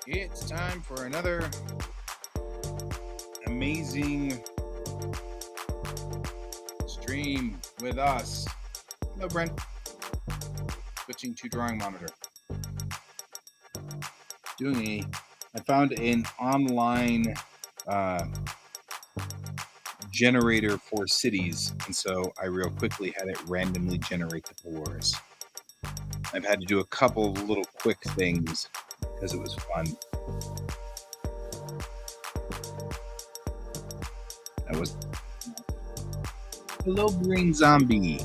It's time for another amazing stream with us. Hello, Brent. Switching to drawing monitor. I found an online generator for cities, and so I real quickly had it randomly generate the floors. I've had to do a couple of little quick things because it was fun. Hello, Green Zombie.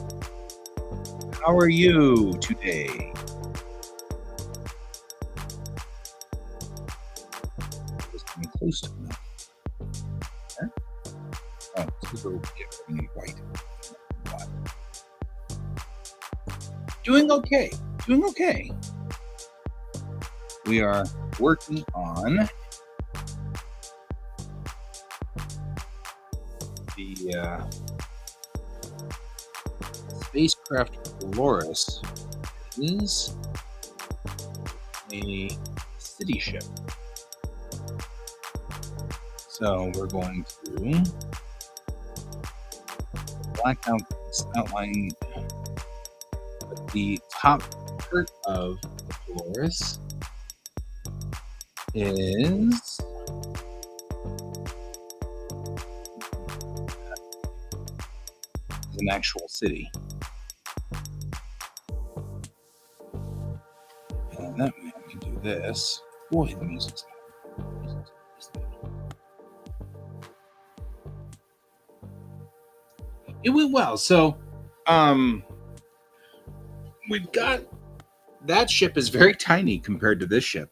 How are you today? Just getting close to enough. Huh? Oh, super in white. Doing okay. We are working on the spacecraft Polaris. It is a city ship. So we're going to black outline the top part of the Polaris is an actual city. And that way I can do this. Boy, the music's loud. It went well. So, we've got that ship is very tiny compared to this ship.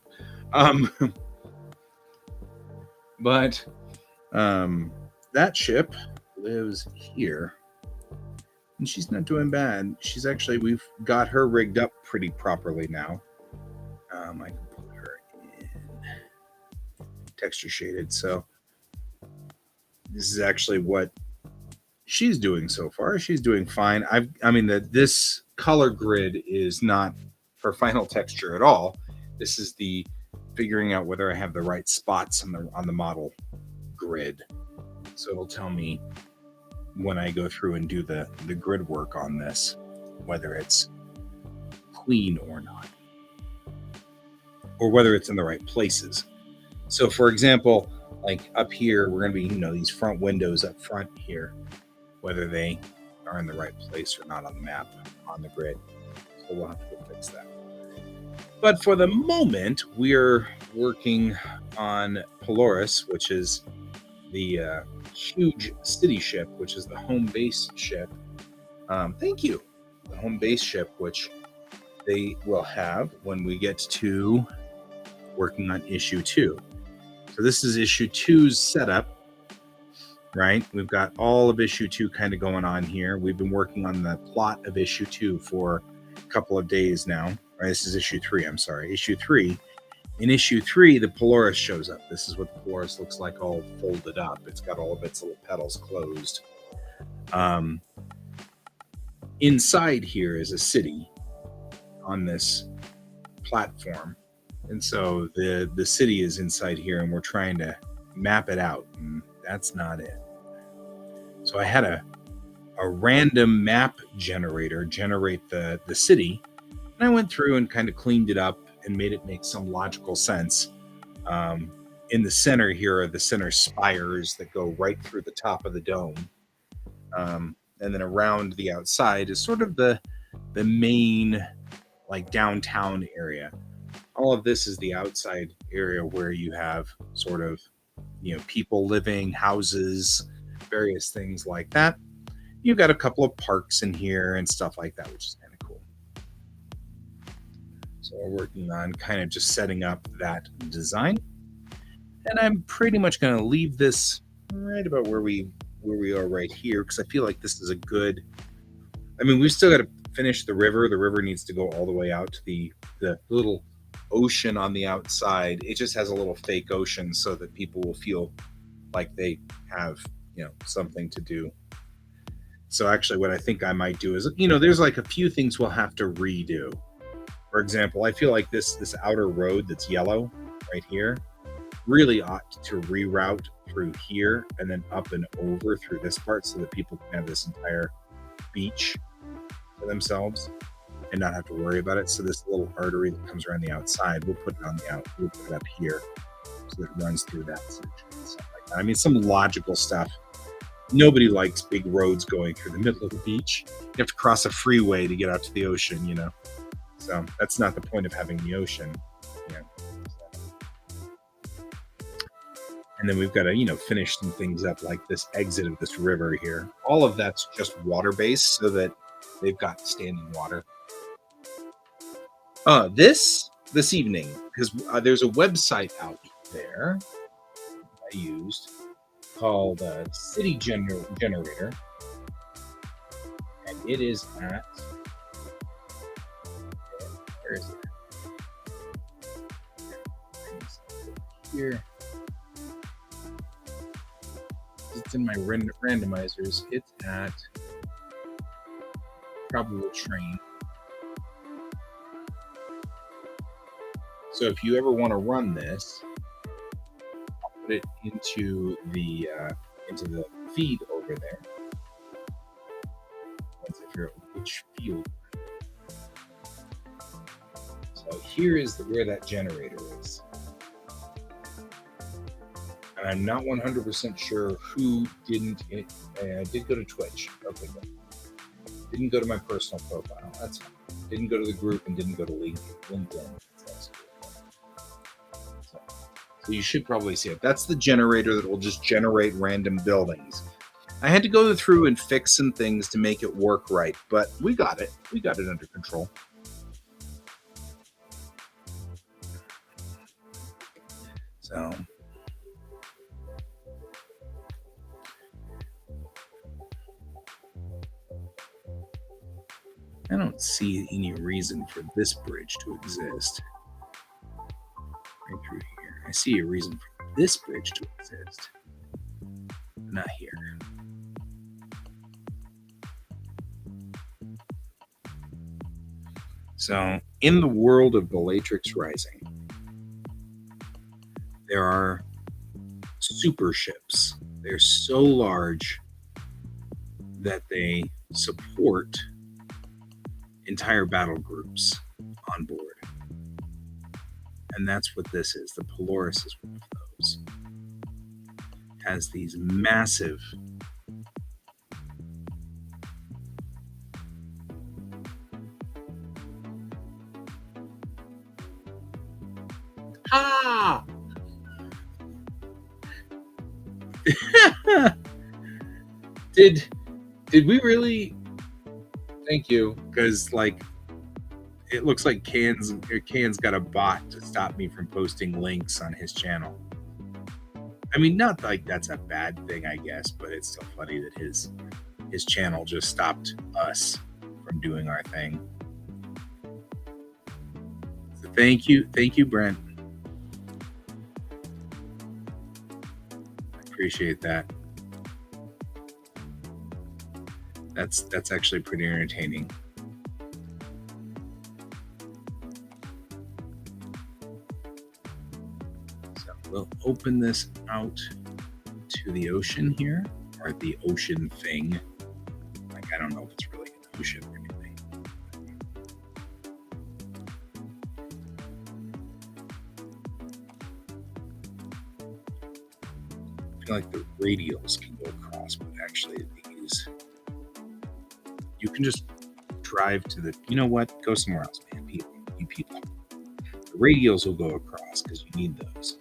But that ship lives here. And she's not doing bad. We've got her rigged up pretty properly now. I can put her in texture shaded. So this is actually what she's doing so far. She's doing fine. This color grid is not for final texture at all. This is the figuring out whether I have the right spots on the model grid. So it'll tell me when I go through and do the grid work on this, whether it's clean or not, or whether it's in the right places. So for example, like up here, we're going to be, these front windows up front here, whether they are in the right place or not on the map, on the grid. So we'll have to go fix that. But for the moment, we're working on Polaris, which is the huge city ship, which is the home base ship. Thank you. The home base ship, which they will have when we get to working on issue 2. So this is issue 2's setup, right? We've got all of issue 2 kind of going on here. We've been working on the plot of issue 2 for a couple of days now. Right, this is issue 3, I'm sorry. Issue 3. In issue 3, the Polaris shows up. This is what the Polaris looks like all folded up. It's got all of its little petals closed. Inside here is a city on this platform. And so the city is inside here, and we're trying to map it out, and that's not it. So I had a random map generator generate the city, and I went through and kind of cleaned it up and made it make some logical sense. In the center here are the center spires that go right through the top of the dome. And then around the outside is sort of the main, like, downtown area. All of this is the outside area where you have sort of, people living, houses, various things like that. You've got a couple of parks in here and stuff like that, which is kind of cool. So we're working on kind of just setting up that design. And I'm pretty much going to leave this right about where we are right here, because I feel like this is a good... we've still got to finish the river. The river needs to go all the way out to the little ocean on the outside. It just has a little fake ocean so that people will feel like they have, something to do. So actually what I think I might do is, there's like a few things we'll have to redo. For example, I feel like this outer road that's yellow, right here really ought to reroute through here and then up and over through this part so that people can have this entire beach for themselves and not have to worry about it. So this little artery that comes around the outside, we'll put it on the we'll put it up here so that it runs through that section and stuff like that. I mean, some logical stuff. Nobody likes big roads going through the middle of the beach. You have to cross a freeway to get out to the ocean, you know. So that's not the point of having the ocean. Yeah. And then we've got to, you know, finish some things up like this exit of this river here. All of that's just water-based so that they've got standing water. This evening, because there's a website out there I used called City Generator, and it is at, where is it? Here. It's in my randomizers. It's at Probable Train. So if you ever want to run this, I'll put it into the feed over there. Let's figure out which field. So here is where that generator is. And I'm not 100% sure who didn't. I did go to Twitch. Okay, good. Didn't go to my personal profile. That's fine. Didn't go to the group and didn't go to LinkedIn. So you should probably see it. That's the generator that will just generate random buildings. I had to go through and fix some things to make it work right, but we got it. We got it under control. So I don't see any reason for this bridge to exist. Right through here. I see a reason for this bridge to exist. Not here. So, in the world of Bellatrix Rising, there are super ships. They're so large that they support entire battle groups on board. And that's what this is. The Polaris is one of those. It has these massive Did we really? Thank you, because like it looks like Can's got a bot to stop me from posting links on his channel. I mean, not like that's a bad thing, I guess, but it's still funny that his channel just stopped us from doing our thing. So thank you, Brent. I appreciate that. That's actually pretty entertaining. So we'll open this out to the ocean here, or the ocean thing. Like, I don't know if it's really an ocean or anything. I feel like the radials can go across, but actually these, you can just drive to the, you know what, go somewhere else, man. You people. The radials will go across because you need those.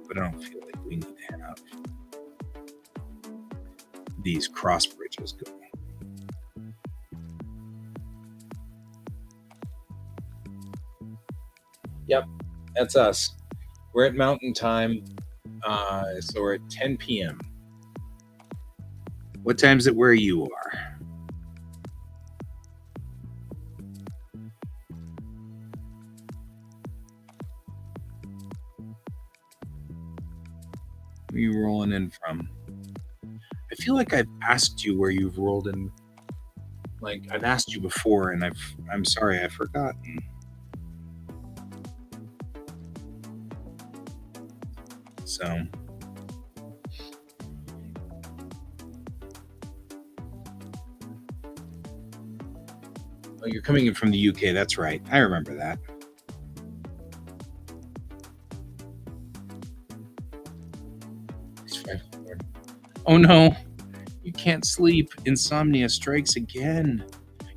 But I don't feel like we need to have these cross bridges going. Yep, that's us. We're at Mountain Time, so we're at 10 p.m. What time is it where you are? Where are you rolling in from? I feel like I've asked you where you've rolled in. Like, I've asked you before, and I'm sorry, I've forgotten. So, oh, you're coming in from the UK. That's right. I remember that. It's fine. Oh no, you can't sleep. Insomnia strikes again.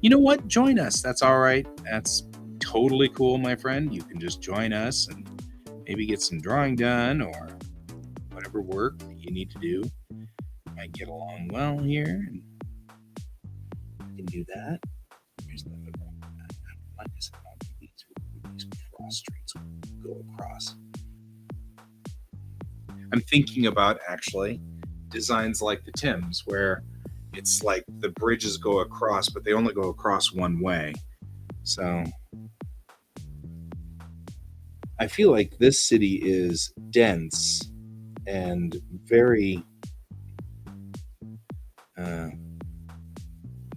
You know what? Join us. That's all right. That's totally cool, my friend. You can just join us and maybe get some drawing done or whatever work that you need to do. Might get along well here, and I can do that. There's nothing wrong with that. I don't like this. I don't think these cross streets go across. I'm thinking about actually designs like the Thames, where it's like the bridges go across, but they only go across one way. So I feel like this city is dense and very, uh,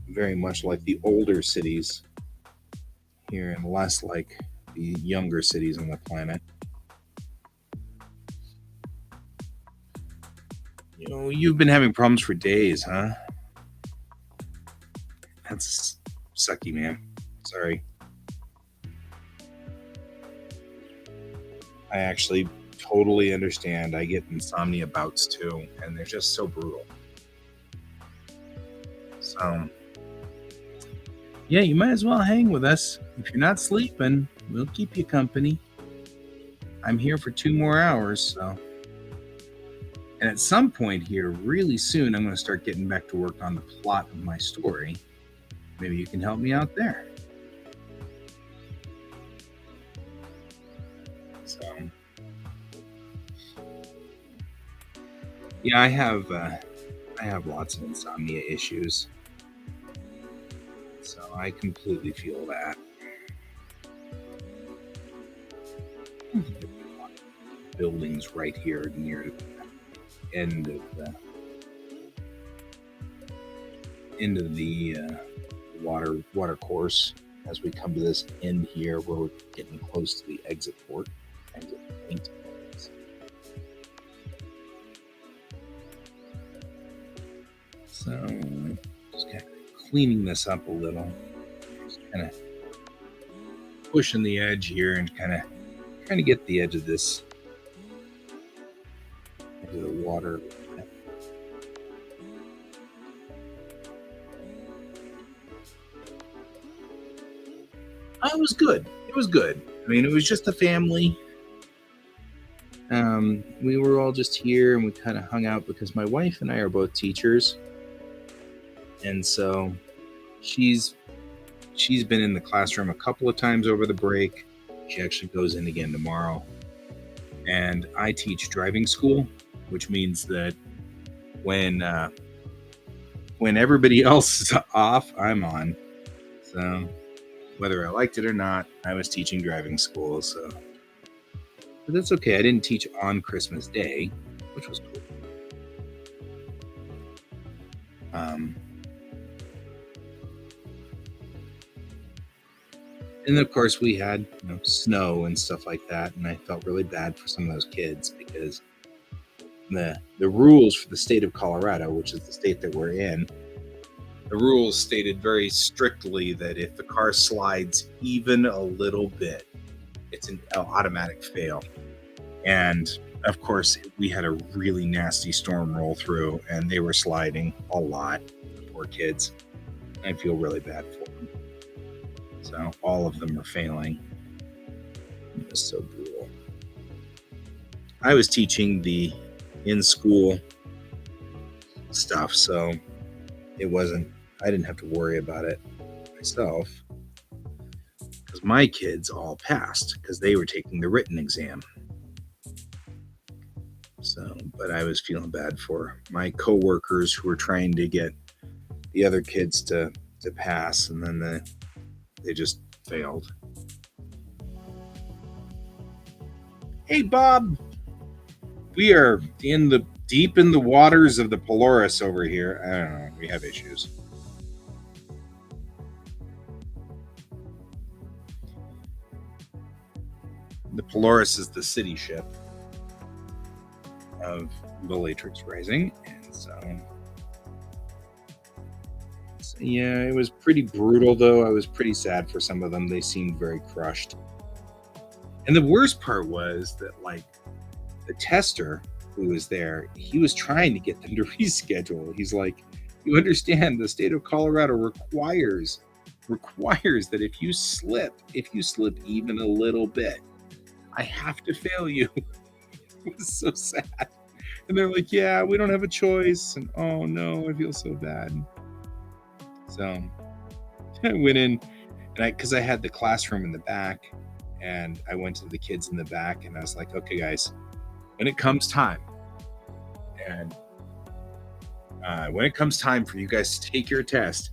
very much like the older cities here and less like the younger cities on the planet. You know, you've been having problems for days, huh? That's sucky, man. Sorry. I actually totally understand. I get insomnia bouts too, and they're just so brutal. So, yeah, you might as well hang with us. If you're not sleeping, we'll keep you company. I'm here for 2 more hours, so. And at some point here, really soon, I'm going to start getting back to work on the plot of my story. Maybe you can help me out there. So, yeah, I have lots of insomnia issues. So I completely feel that. Buildings right here near the end of the water course as we come to this end here where we're getting close to the exit point. So just kind of cleaning this up a little, just kind of pushing the edge here and kind of trying to get the edge of this into the water. It was good. It was good. I mean, it was just a family. We were all just here and we kind of hung out because my wife and I are both teachers. And so she's been in the classroom a couple of times over the break. She actually goes in again tomorrow. And I teach driving school, which means that when everybody else is off, I'm on. So whether I liked it or not, I was teaching driving school. So, but that's okay. I didn't teach on Christmas Day, which was cool. And of course, we had snow and stuff like that, and I felt really bad for some of those kids because the rules for the state of Colorado, which is the state that we're in, the rules stated very strictly that if the car slides even a little bit, it's an automatic fail. And of course, we had a really nasty storm roll through, and they were sliding a lot. The poor kids. I feel really bad for them. So all of them are failing. It was so brutal. I was teaching the in-school stuff, so it wasn't. I didn't have to worry about it myself because my kids all passed because they were taking the written exam. So, but I was feeling bad for my coworkers who were trying to get the other kids to pass, and then they just failed. Hey, Bob, we are deep in the waters of the Polaris over here. I don't know. We have issues. The Polaris is the city ship. of Bellatrix Rising. And so, yeah, it was pretty brutal, though. I was pretty sad for some of them. They seemed very crushed. And the worst part was that, like, the tester who was there, he was trying to get them to reschedule. He's like, you understand the state of Colorado requires that if you slip even a little bit, I have to fail you. It was so sad. And they're like, yeah, we don't have a choice. And oh no, I feel so bad. So I went in, and because I had the classroom in the back, and I went to the kids in the back, and I was like, okay, guys, when it comes time, and when it comes time for you guys to take your test,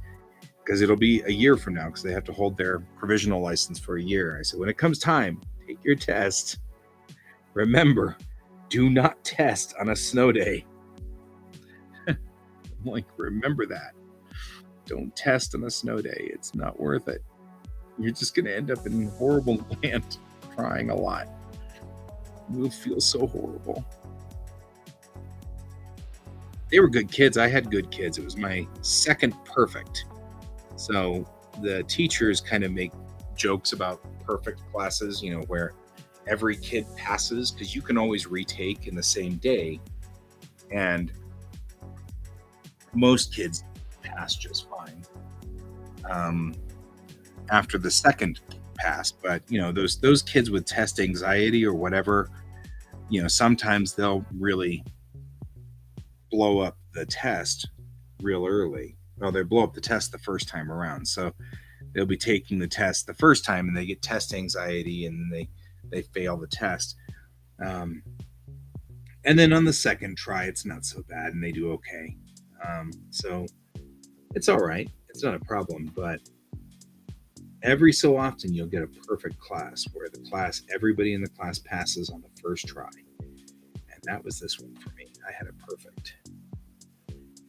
because it'll be a year from now, because they have to hold their provisional license for a year. I said, when it comes time, take your test. Remember, do not test on a snow day. I'm like, remember that. Don't test on a snow day. It's not worth it. You're just going to end up in horrible land, crying a lot. You'll feel so horrible. They were good kids. I had good kids. It was my second perfect. So the teachers kind of make jokes about perfect classes, where every kid passes, because you can always retake in the same day. And most kids pass just fine after the second pass. But, those kids with test anxiety or whatever, sometimes they'll really blow up the test real early. Well, they blow up the test the first time around. So they'll be taking the test the first time, and they get test anxiety, and they fail the test. And then on the second try, it's not so bad, and they do okay. So it's all right. It's not a problem. But every so often, you'll get a perfect class where everybody in the class passes on the first try. And that was this one for me. I had a perfect.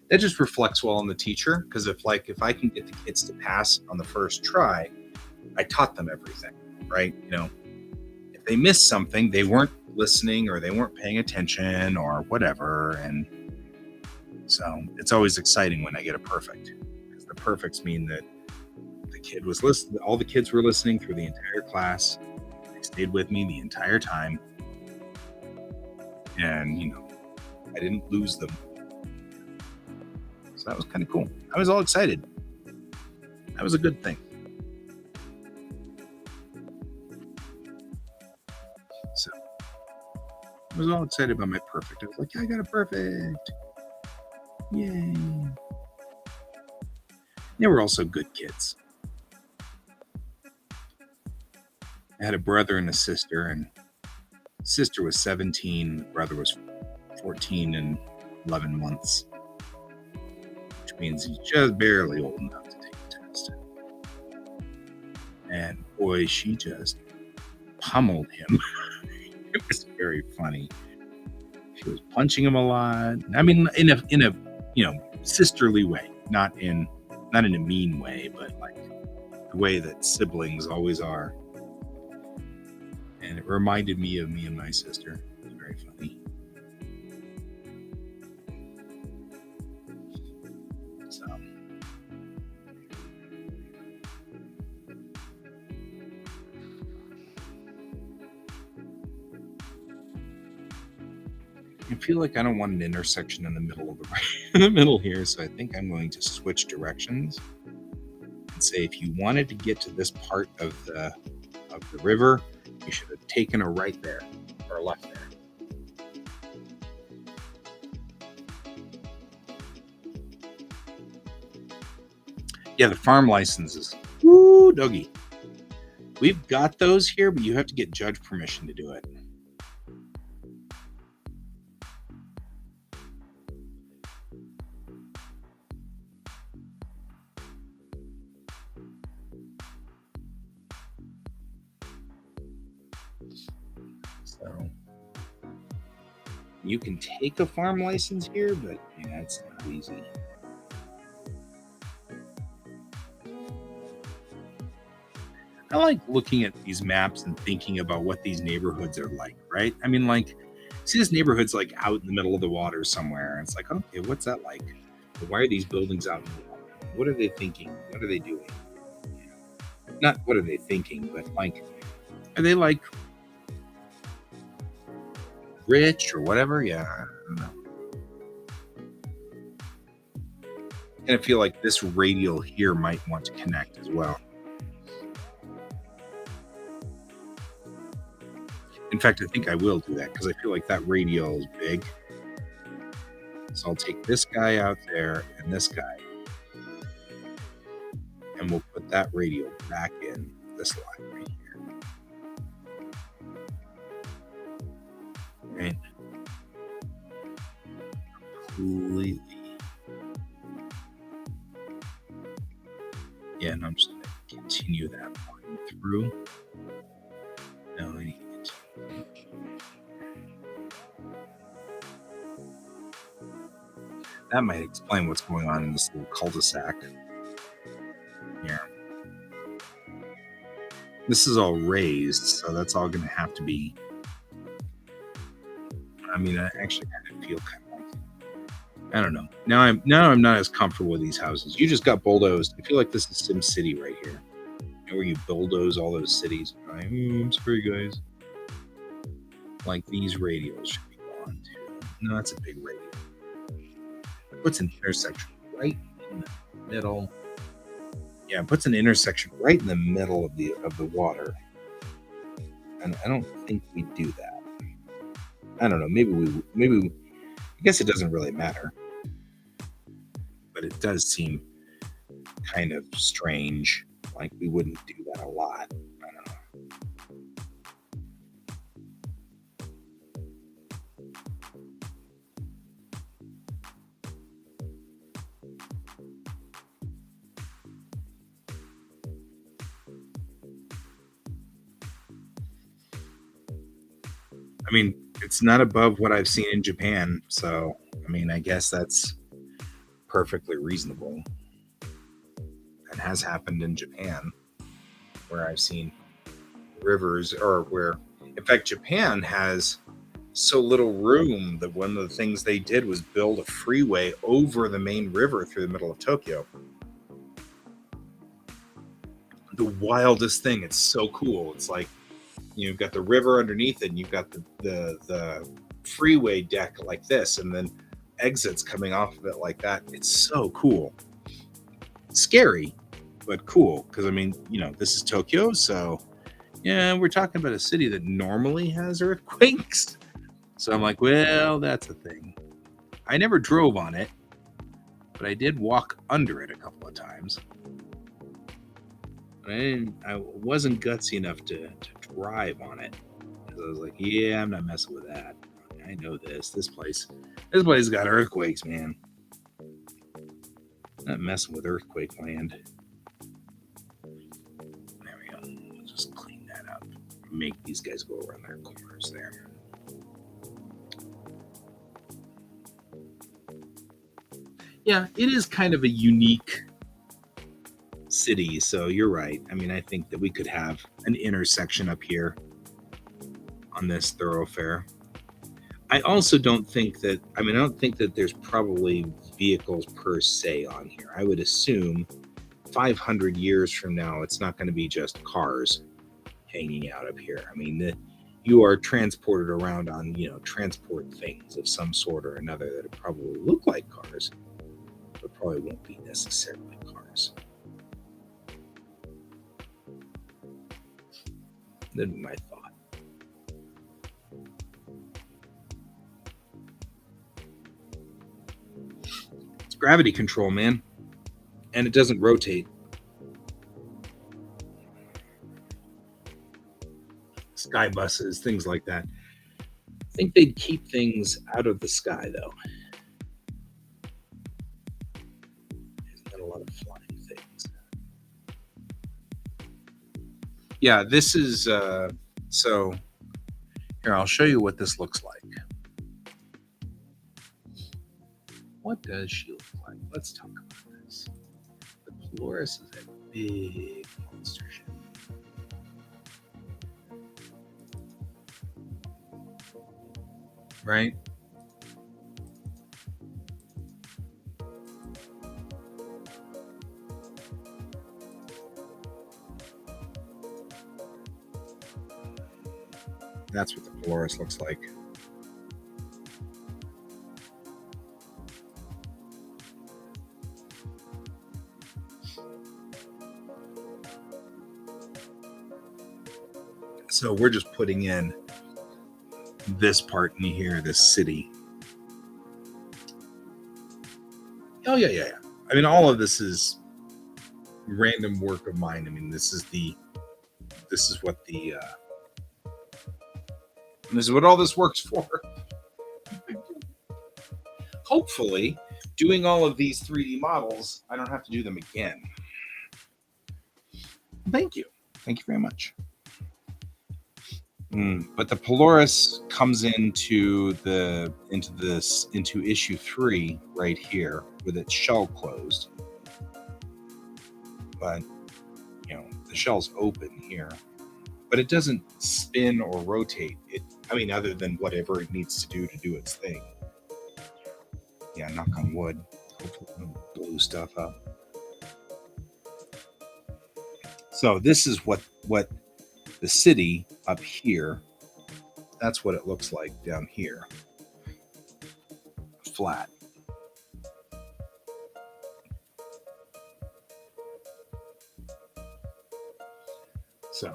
That just reflects well on the teacher, because if I can get the kids to pass on the first try, I taught them everything, right? If they missed something, they weren't listening, or they weren't paying attention, or whatever. And so it's always exciting when I get a perfect, because the perfects mean that the kid was listening. All the kids were listening through the entire class. They stayed with me the entire time, and I didn't lose them. So that was kind of cool. I was all excited. That was a good thing. So I was all excited about my perfect. I was like, I got a perfect. Yay. They were also good kids. I had a brother and a sister, and sister was 17, the brother was 14 and 11 months. Means he's just barely old enough to take the test. And boy, she just pummeled him. It was very funny. She was punching him a lot. I mean, in a sisterly way, not in a mean way, but like the way that siblings always are. And it reminded me of me and my sister. It was very funny. So I feel like I don't want an intersection in the middle of in the middle here, so I think I'm going to switch directions and say, if you wanted to get to this part of the river, you should have taken a right there or a left there. Yeah, the farm licenses. Woo, doggy. We've got those here, but you have to get judge permission to do it. So you can take a farm license here, but yeah, it's not easy. I like looking at these maps and thinking about what these neighborhoods are like, right? I mean, like, See, this neighborhood's like out in the middle of the water somewhere. And it's like, okay, what's that like? Why are these buildings out in the water? What are they thinking? What are they doing? Not what are they thinking, but like, are they like rich or whatever? Yeah, I don't know. And I feel like this radial here might want to connect as well. In fact, I think I will do that because I feel like that radial is big. So I'll take this guy out there and this guy, and we'll put that radial back in this line right here. Right? Completely. Yeah, and I'm just going to continue that line through. No, I need to continue. That might explain what's going on in this little cul-de-sac here. This is all raised, so that's all going to have to be. I mean, I actually kind of feel kind of like, I don't know. Now I'm not as comfortable with these houses. You just got bulldozed. I feel like this is Sim City right here, where you bulldoze all those cities. I'm sorry, guys. Like these radials should be gone too. No, that's a big radial. Puts an intersection right in the middle. Yeah, it puts an intersection right in the middle of the water. And I don't think we do that. I don't know. Maybe I guess it doesn't really matter. But it does seem kind of strange. Like we wouldn't do that a lot. I don't know. I mean, it's not above what I've seen in Japan, so I mean, I guess that's perfectly reasonable. It has happened in Japan where I've seen rivers, or where, in fact, Japan has so little room that one of the things they did was build a freeway over the main river through the middle of Tokyo. The wildest thing. It's so cool. It's like you've got the river underneath it, and you've got the freeway deck like this, and then exits coming off of it like that. It's so cool. Scary, but cool. Because I mean, this is Tokyo, so yeah, we're talking about a city that normally has earthquakes. So I'm like, well, that's a thing. I never drove on it, but I did walk under it a couple of times. I wasn't gutsy enough to drive on it. I was like, yeah, I'm not messing with that. I know this. This place got earthquakes, man. Not messing with earthquake land. There we go. We'll just clean that up. Make these guys go around their corners there. Yeah, it is kind of a unique city, so you're right. I mean, I think that we could have an intersection up here on this thoroughfare. I also don't think that, I don't think that there's probably vehicles per se on here. I would assume 500 years from now, it's not going to be just cars hanging out up here. I mean, you are transported around on, transport things of some sort or another that probably look like cars, but probably won't be necessarily cars. That'd be my thought. It's gravity control, man. And it doesn't rotate. Sky buses, things like that. I think they'd keep things out of the sky, though. Isn't that a lot of flying things? Yeah, this is so here, I'll show you what this looks like. What does she look like? Let's talk about this. The Polaris is a big monster ship. right? That's what the Polaris looks like. So we're just putting in this part in here, this city. Oh yeah. I mean, all of this is random work of mine. I mean, this is what this is what all this works for. Hopefully, doing all of these 3D models, I don't have to do them again. Thank you very much. But the Polaris comes into issue 3 right here with its shell closed. But the shell's open here, but it doesn't spin or rotate. Other than whatever it needs to do its thing. Yeah, knock on wood. Hopefully it won't blow stuff up. So this is what the city up here, that's what it looks like down here. Flat. So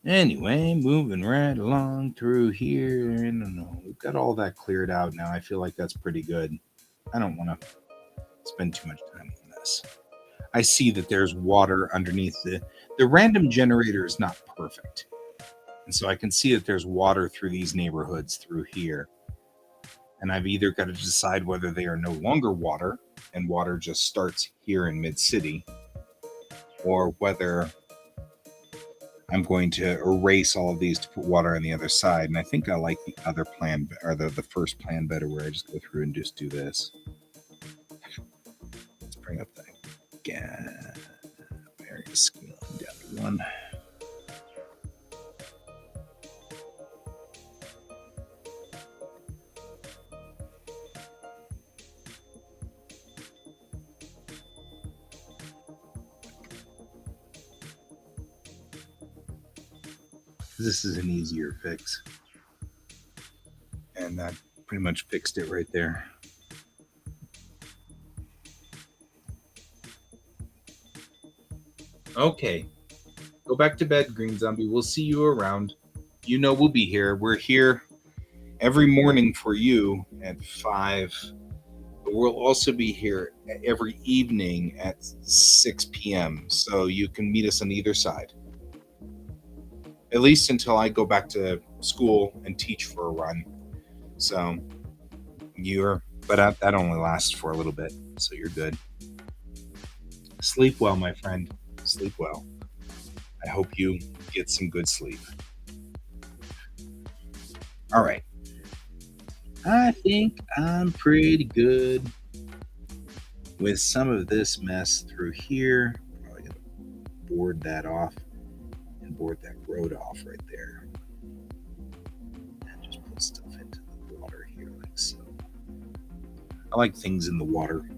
anyway, moving right along through here. I don't know. We've got all that cleared out now. I feel like that's pretty good. I don't want to spend too much time on this. I see that there's water underneath the random generator is not perfect. And so I can see that there's water through these neighborhoods through here. And I've either got to decide whether they are no longer water and water just starts here in mid-city, or whether I'm going to erase all of these to put water on the other side. And I think I like the other plan, or the first plan better, where I just go through and just do this. Let's bring up the area scaling down to 1. This is an easier fix. And that pretty much fixed it right there. Okay. Go back to bed, Green Zombie. We'll see you around. We'll be here. We're here every morning for you at 5. But we'll also be here every evening at 6 p.m. So you can meet us on either side. At least until I go back to school and teach for a run. So that only lasts for a little bit. So you're good. Sleep well, my friend. Sleep well. I hope you get some good sleep. All right. I think I'm pretty good with some of this mess through here. Probably gonna board that off and board that road off right there. And just put stuff into the water here like so. I like things in the water.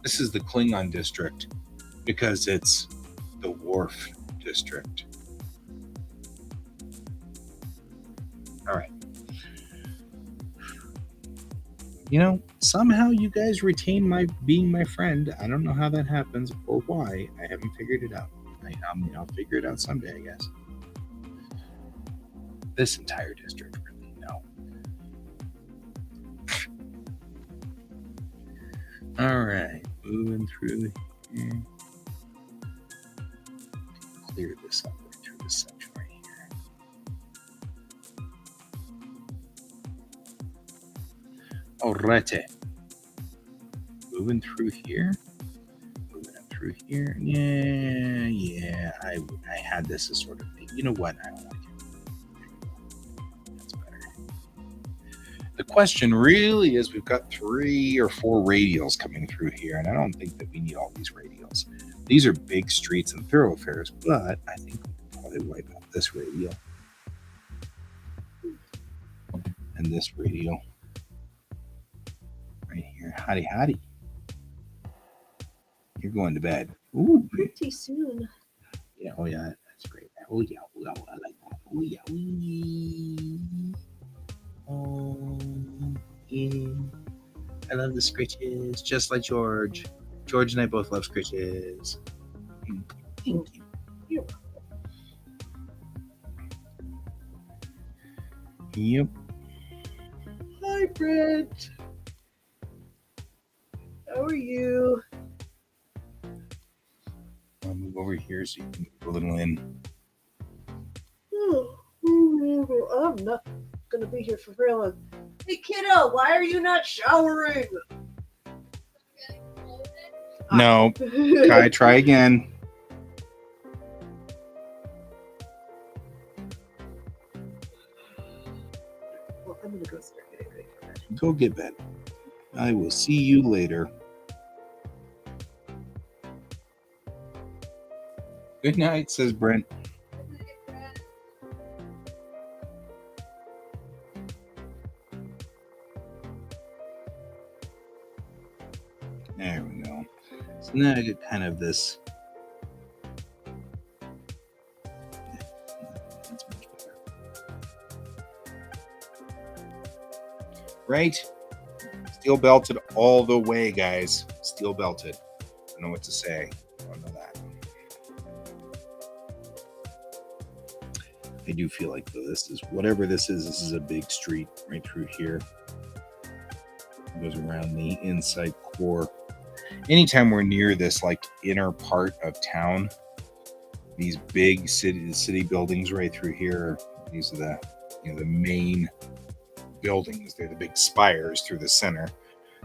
This is the Klingon district because it's the Wharf district. All right. Somehow you guys retain being my friend. I don't know how that happens or why. I haven't figured it out. I'll figure it out someday, I guess. This entire district, really, no. All right, moving through here. Clear this up right through this section right here. Alrighty. Moving through here. Moving up through here. Yeah. I had this as sort of thing. You know what? I don't like it. That's better. The question really is we've got 3 or 4 radials coming through here, and I don't think that we need all these radials. These are big streets and thoroughfares, but I think we'll probably wipe out this radial and this radial right here. Howdy, howdy. You're going to bed. Ooh, pretty soon. Yeah, oh yeah, that's great. Oh yeah, I like that. Oh yeah, oh yeah. I love the scritches, just like George. George and I both love scritches. Thank you. Yep. Hi, Brent. How are you? I'll move over here so you can move a little in. I'm not gonna be here for very long. Hey, kiddo, why are you not showering? No. Try again. Well, I'm gonna go start getting ready for bed. Go get bed. I will see you later. Good night, says Brent. There we go. So now I get kind of this. That's much better. Right? Steel belted all the way, guys. Steel belted. I don't know what to say. I don't know that. I do feel like this is whatever this is a big street right through here. It goes around the inside core. Anytime we're near this like inner part of town, these big city buildings right through here, these are the main buildings. They're the big spires through the center.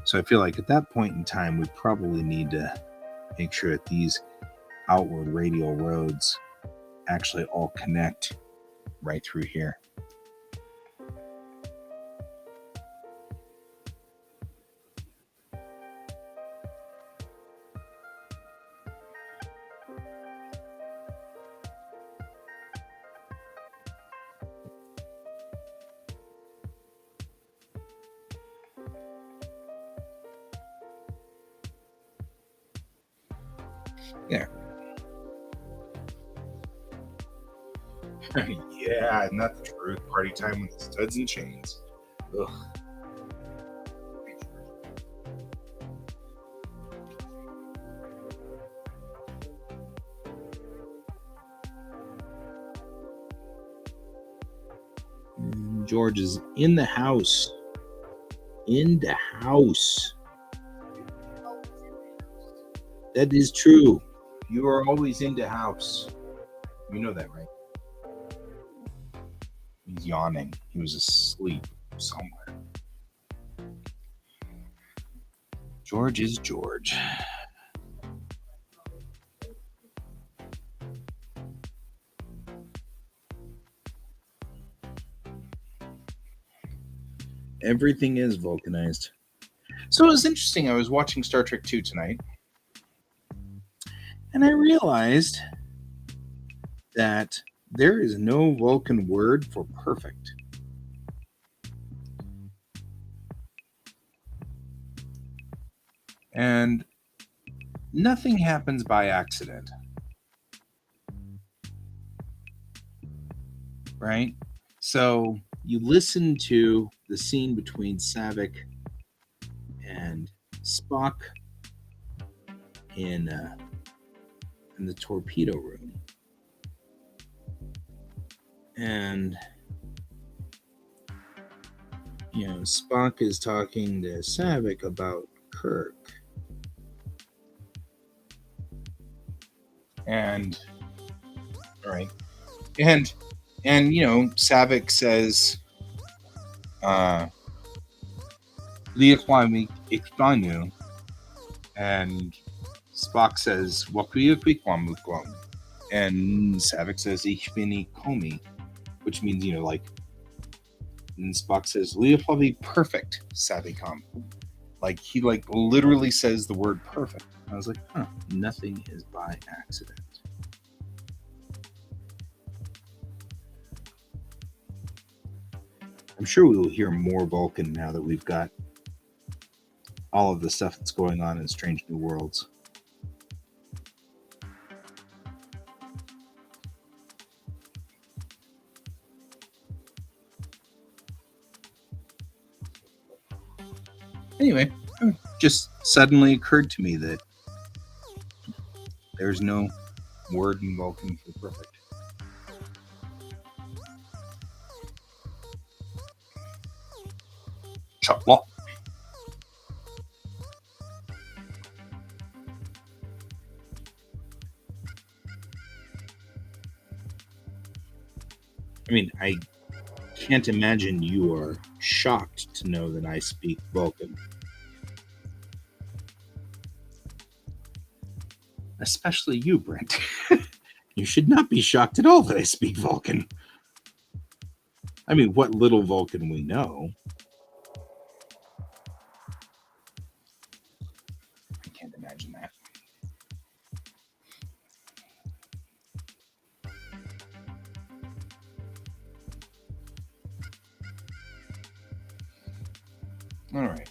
So I feel like at that point in time, we probably need to make sure that these outward radial roads actually all connect right through here. There. Yeah, not the truth. Party time with the studs and chains. Ugh. George is in the house. In the house. That is true. You are always in the house. You know that, right? He's yawning. He was asleep somewhere. George is George. Everything is vulcanized. So it was interesting. I was watching Star Trek 2 tonight, and I realized that there is no Vulcan word for perfect. And nothing happens by accident. Right? So you listen to the scene between Savick and Spock in the torpedo room. And Spock is talking to Savick about Kirk. And all right. And Savick says Liaquami Ikpanu, and Spock says Wakuyakwikwamukwam, and Savick says Ich bin Komi, which means And Spock says, Leopold, perfect, Savicom. Like, he literally says the word perfect. I was like, huh, nothing is by accident. I'm sure we will hear more Vulcan now that we've got all of the stuff that's going on in Strange New Worlds. Anyway, it just suddenly occurred to me that there's no word in Vulcan for perfect. Chocolate. I mean, I can't imagine you are shocked to know that I speak Vulcan. Especially you, Brent. You should not be shocked at all that I speak Vulcan. I mean, what little Vulcan we know. I can't imagine that. All right.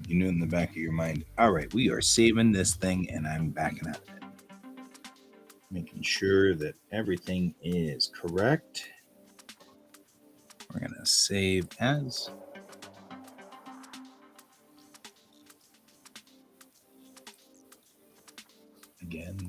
You knew in the back of your mind, all right, we are saving this thing and I'm backing out of it. Making sure that everything is correct. We're going to save as. Again.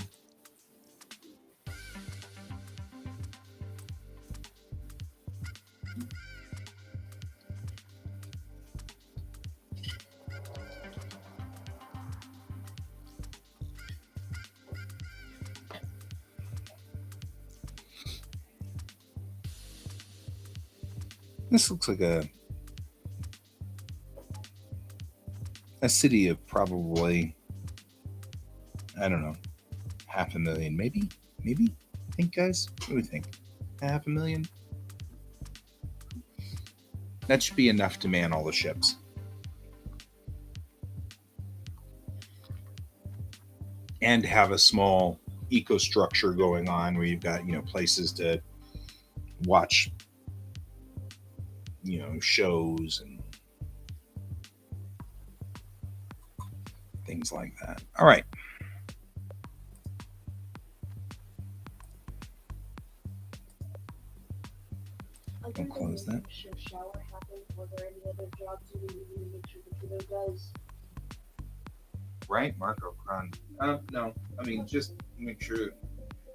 This looks like a city of probably, I don't know, 500,000, maybe? Think, guys? What do we think? 500,000? That should be enough to man all the ships. And have a small eco structure going on where you've got, places to watch, shows and things like that. All right. I'll close that. Shower happened. Were there any other jobs you needed to make sure the kiddo does? Right, Marco Cron. No, I mean just make sure.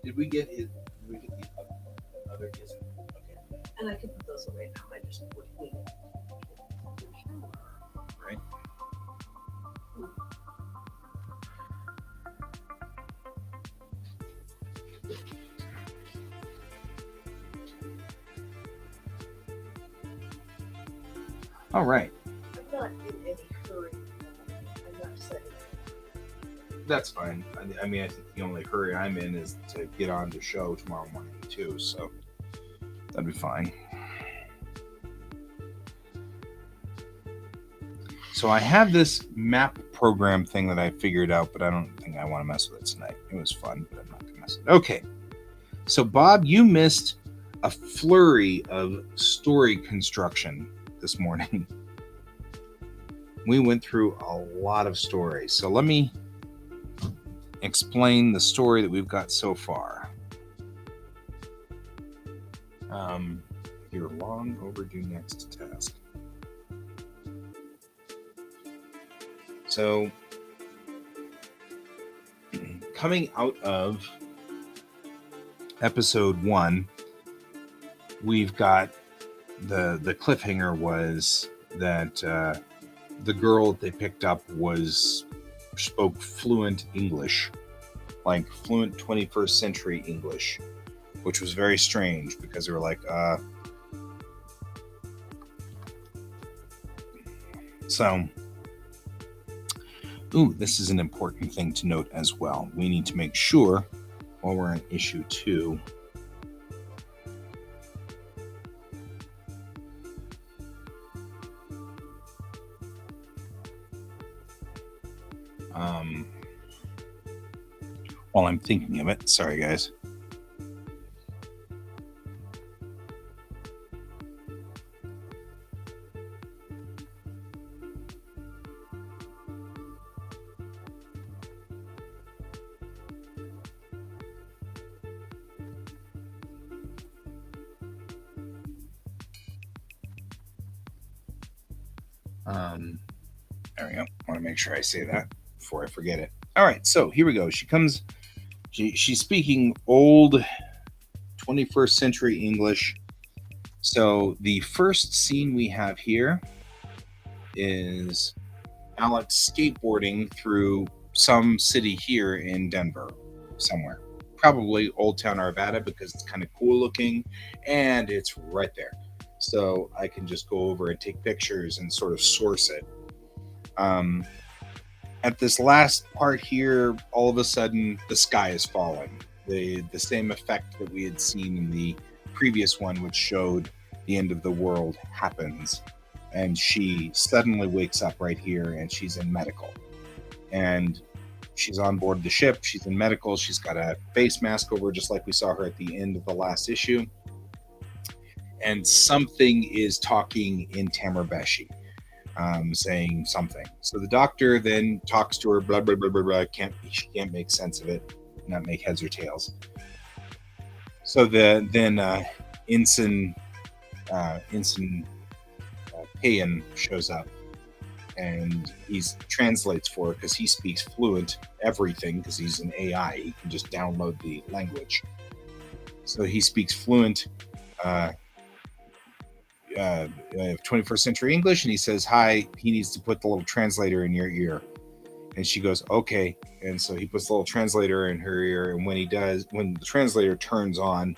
Did we get his? Did we get the other kids? Okay. And I can put those away now. I just would wait. Right. All right. I'm not in any hurry. I'm not setting. That's fine. I mean, I think the only hurry I'm in is to get on the show tomorrow morning too, so that'd be fine. So I have this map program thing that I figured out, but I don't think I want to mess with it tonight. It was fun, but I'm not going to mess with it. Okay. So Bob, you missed a flurry of story construction this morning. We went through a lot of stories. So let me explain the story that we've got so far. Your long overdue next task. So coming out of episode 1, we've got the cliffhanger was that the girl that they picked up spoke fluent English, like fluent 21st century English, which was very strange because they were like, so, this is an important thing to note as well. We need to make sure while we're on issue 2. While I'm thinking of it, sorry guys. There we go. I want to make sure I say that before I forget it. All right, so here we go. She comes. She's speaking old 21st century English. So the first scene we have here is Alex skateboarding through some city here in Denver, somewhere. Probably Old Town Arvada because it's kind of cool looking and it's right there. So I can just go over and take pictures and sort of source it. At this last part here, all of a sudden the sky is falling. The same effect that we had seen in the previous one, which showed the end of the world happens. And she suddenly wakes up right here and she's in medical. And she's on board the ship. She's in medical. She's got a face mask over, just like we saw her at the end of the last issue. And something is talking in Tamarbeshi. Saying something. So the doctor then talks to her, blah, blah, blah, blah, blah. She can't make sense of it, not make heads or tails. So then Ensign Payan shows up and he translates for her because he speaks fluent everything because he's an AI. He can just download the language. So he speaks fluent 21st century English, and he says, hi, he needs to put the little translator in your ear. And she goes, okay. And so he puts the little translator in her ear, and when the translator turns on,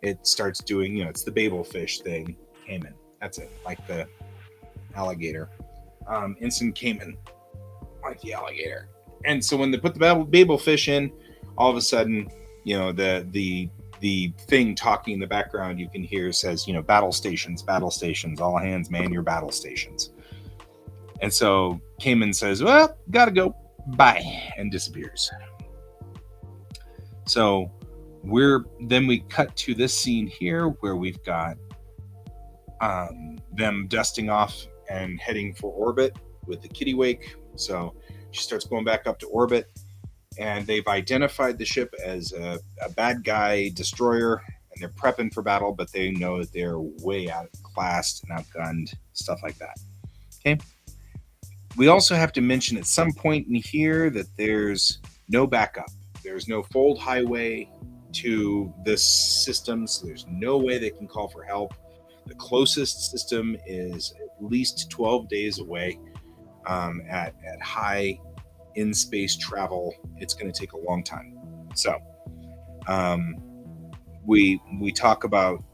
it starts doing, it's the Babel fish thing. Cayman. That's it. Like the alligator. Ensign Cayman. Like the alligator. And so when they put the Babel fish in, all of a sudden, the thing talking in the background you can hear says, battle stations, all hands man your battle stations. And so Cayman says, well, gotta go, bye, and disappears. So we cut to this scene here where we've got them dusting off and heading for orbit with the QuaCk. So she starts going back up to orbit. And they've identified the ship as a bad guy destroyer, and they're prepping for battle, but they know that they're way outclassed and outgunned, stuff like that. Okay. We also have to mention at some point in here that there's no backup. There's no fold highway to this system, so there's no way they can call for help. The closest system is at least 12 days away at high in-space travel. It's going to take a long time. So we talk about,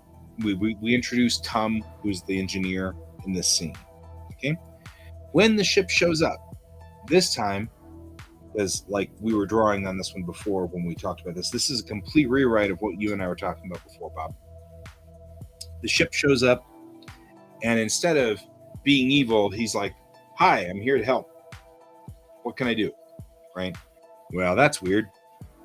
we introduce Tum, who's the engineer in this scene. Okay, when the ship shows up this time, as like we were drawing on this one before when we talked about this is a complete rewrite of what you and I were talking about before, Bob. The ship shows up, and instead of being evil, he's like, hi, I'm here to help. What can I do? Right? Well, that's weird.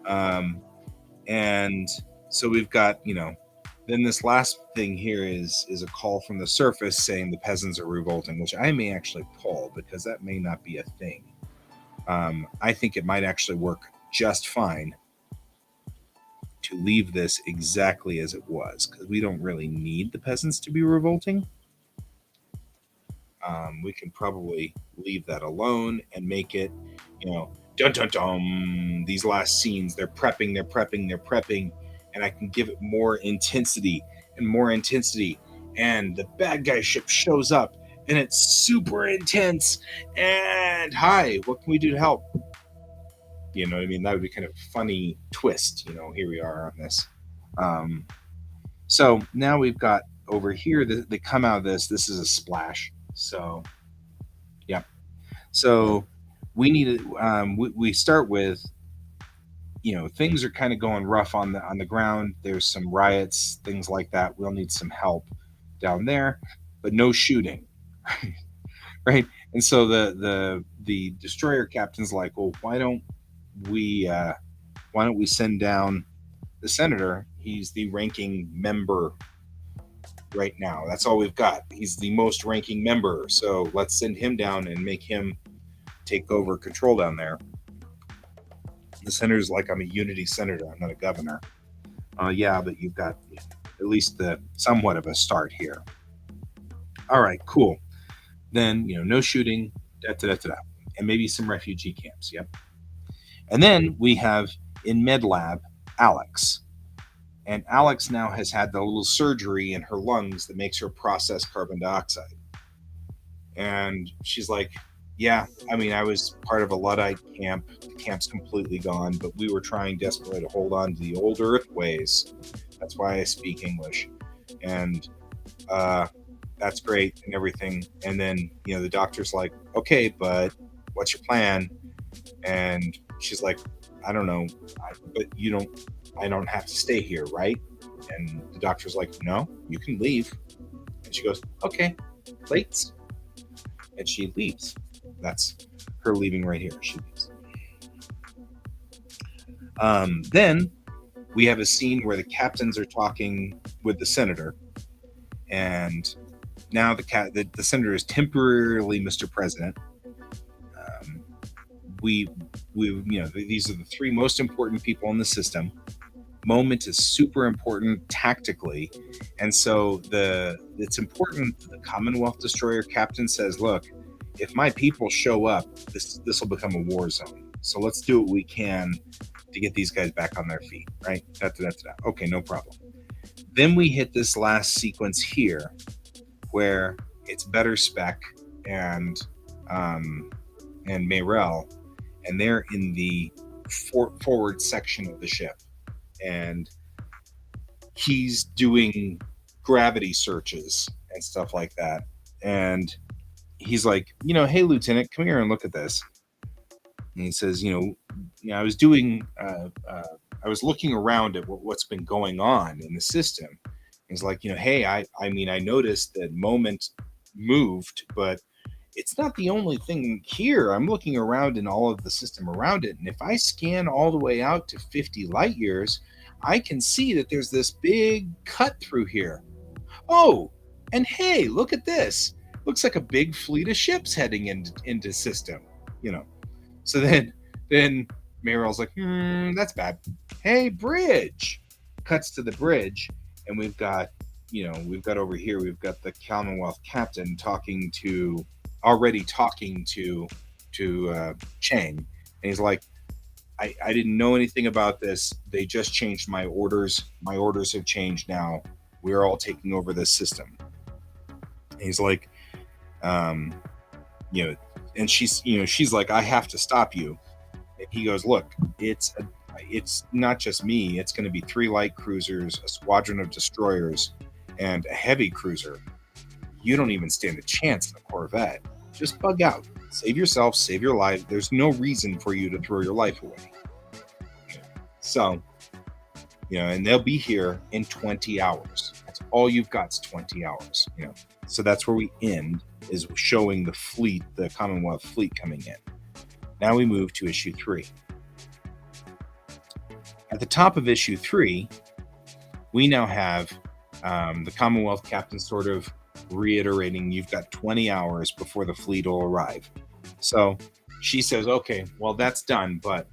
And so we've got, then this last thing here is a call from the surface saying the peasants are revolting, which I may actually pull because that may not be a thing. I think it might actually work just fine to leave this exactly as it was, because we don't really need the peasants to be revolting. We can probably leave that alone and make it, dun dun dun. These last scenes, they're prepping, and I can give it more intensity and more intensity. And the bad guy ship shows up, and it's super intense. And hi, what can we do to help? You know what I mean? That would be kind of a funny twist. Here we are on this. So now we've got over here, they come out of this. This is a splash. So, yeah. So we need to, we start with, things are kind of going rough on the ground. There's some riots, things like that. We'll need some help down there, but no shooting, right? And so the destroyer captain's like, well, we why don't we send down the senator? He's the ranking member right now. That's all we've got. He's the most ranking member, so let's send him down and make him take over control down there. The senator's like, I'm a unity senator, I'm not a governor. Yeah, but you've got at least the somewhat of a start here. All right, cool. Then no shooting, and maybe some refugee camps. Yep. And then we have in med lab Alex, and Alex now has had the little surgery in her lungs that makes her process carbon dioxide. And she's like, yeah, I mean, I was part of a Luddite camp. The camp's completely gone, but we were trying desperately to hold on to the old Earth ways. That's why I speak English. And that's great and everything. And then, the doctor's like, okay, but what's your plan? And she's like, I don't know, but I don't have to stay here, right? And the doctor's like, no, you can leave. And she goes, okay, plates. And she leaves. That's her leaving right here. She leaves. Then we have a scene where the captains are talking with the senator, and now the senator is temporarily Mr. President. These are the three most important people in the system. Moment is super important tactically, and so it's important that the Commonwealth destroyer captain says, look, if my people show up, this will become a war zone, so let's do what we can to get these guys back on their feet, right? Okay, no problem. Then we hit this last sequence here where it's Better Spec and Mayrel, and they're in the forward section of the ship, and he's doing gravity searches and stuff like that. And he's like, hey, Lieutenant, come here and look at this. And he says, I was doing, I was looking around at what's been going on in the system. He's like, hey, I mean, I noticed that Moment moved, but it's not the only thing here. I'm looking around in all of the system around it, and if I scan all the way out to 50 light years, I can see that there's this big cut through here. Oh, and hey, look at this. Looks like a big fleet of ships heading into system, So then Mayrel's like, that's bad. Hey, bridge. Cuts to the bridge, and we've got over here, we've got the Commonwealth captain already talking to Chang, and he's like, I didn't know anything about this. They just changed my orders. My orders have changed now. We're all taking over this system. And he's like, and she's like, I have to stop you. And he goes, look, it's not just me. It's going to be 3 light cruisers, a squadron of destroyers, and a heavy cruiser. You don't even stand a chance in a Corvette. Just bug out. Save yourself, save your life. There's no reason for you to throw your life away. So, and they'll be here in 20 hours. That's all you've got is 20 hours. So that's where we end, is showing the fleet, the Commonwealth fleet coming in. Now we move to issue 3. At the top of issue 3, we now have the Commonwealth captain sort of reiterating, you've got 20 hours before the fleet will arrive. So she says, okay, well, that's done, but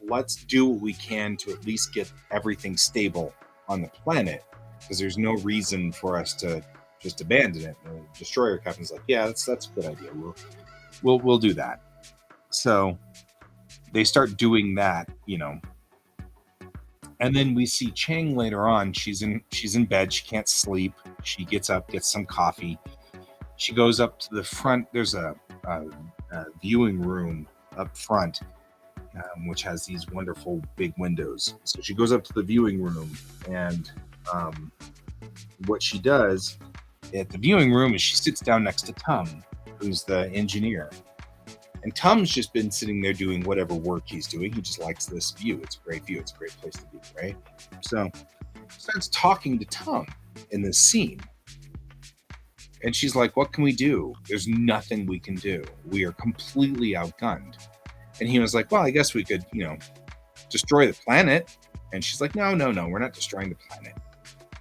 let's do what we can to at least get everything stable on the planet, because there's no reason for us to just abandon it. And the destroyer captain's like, yeah, that's a good idea. We'll do that. So they start doing that, and then we see Chang later on. She's in bed. She can't sleep. She gets up, gets some coffee. She goes up to the front. There's a viewing room up front, which has these wonderful big windows. So she goes up to the viewing room, and what she does at the viewing room is she sits down next to Tung, who's the engineer. And Tom's just been sitting there doing whatever work he's doing. He just likes this view. It's a great view. It's a great place to be, right? So starts talking to Tom in this scene. And she's like, what can we do? There's nothing we can do. We are completely outgunned. And he was like, well, I guess we could, destroy the planet. And she's like, no, we're not destroying the planet.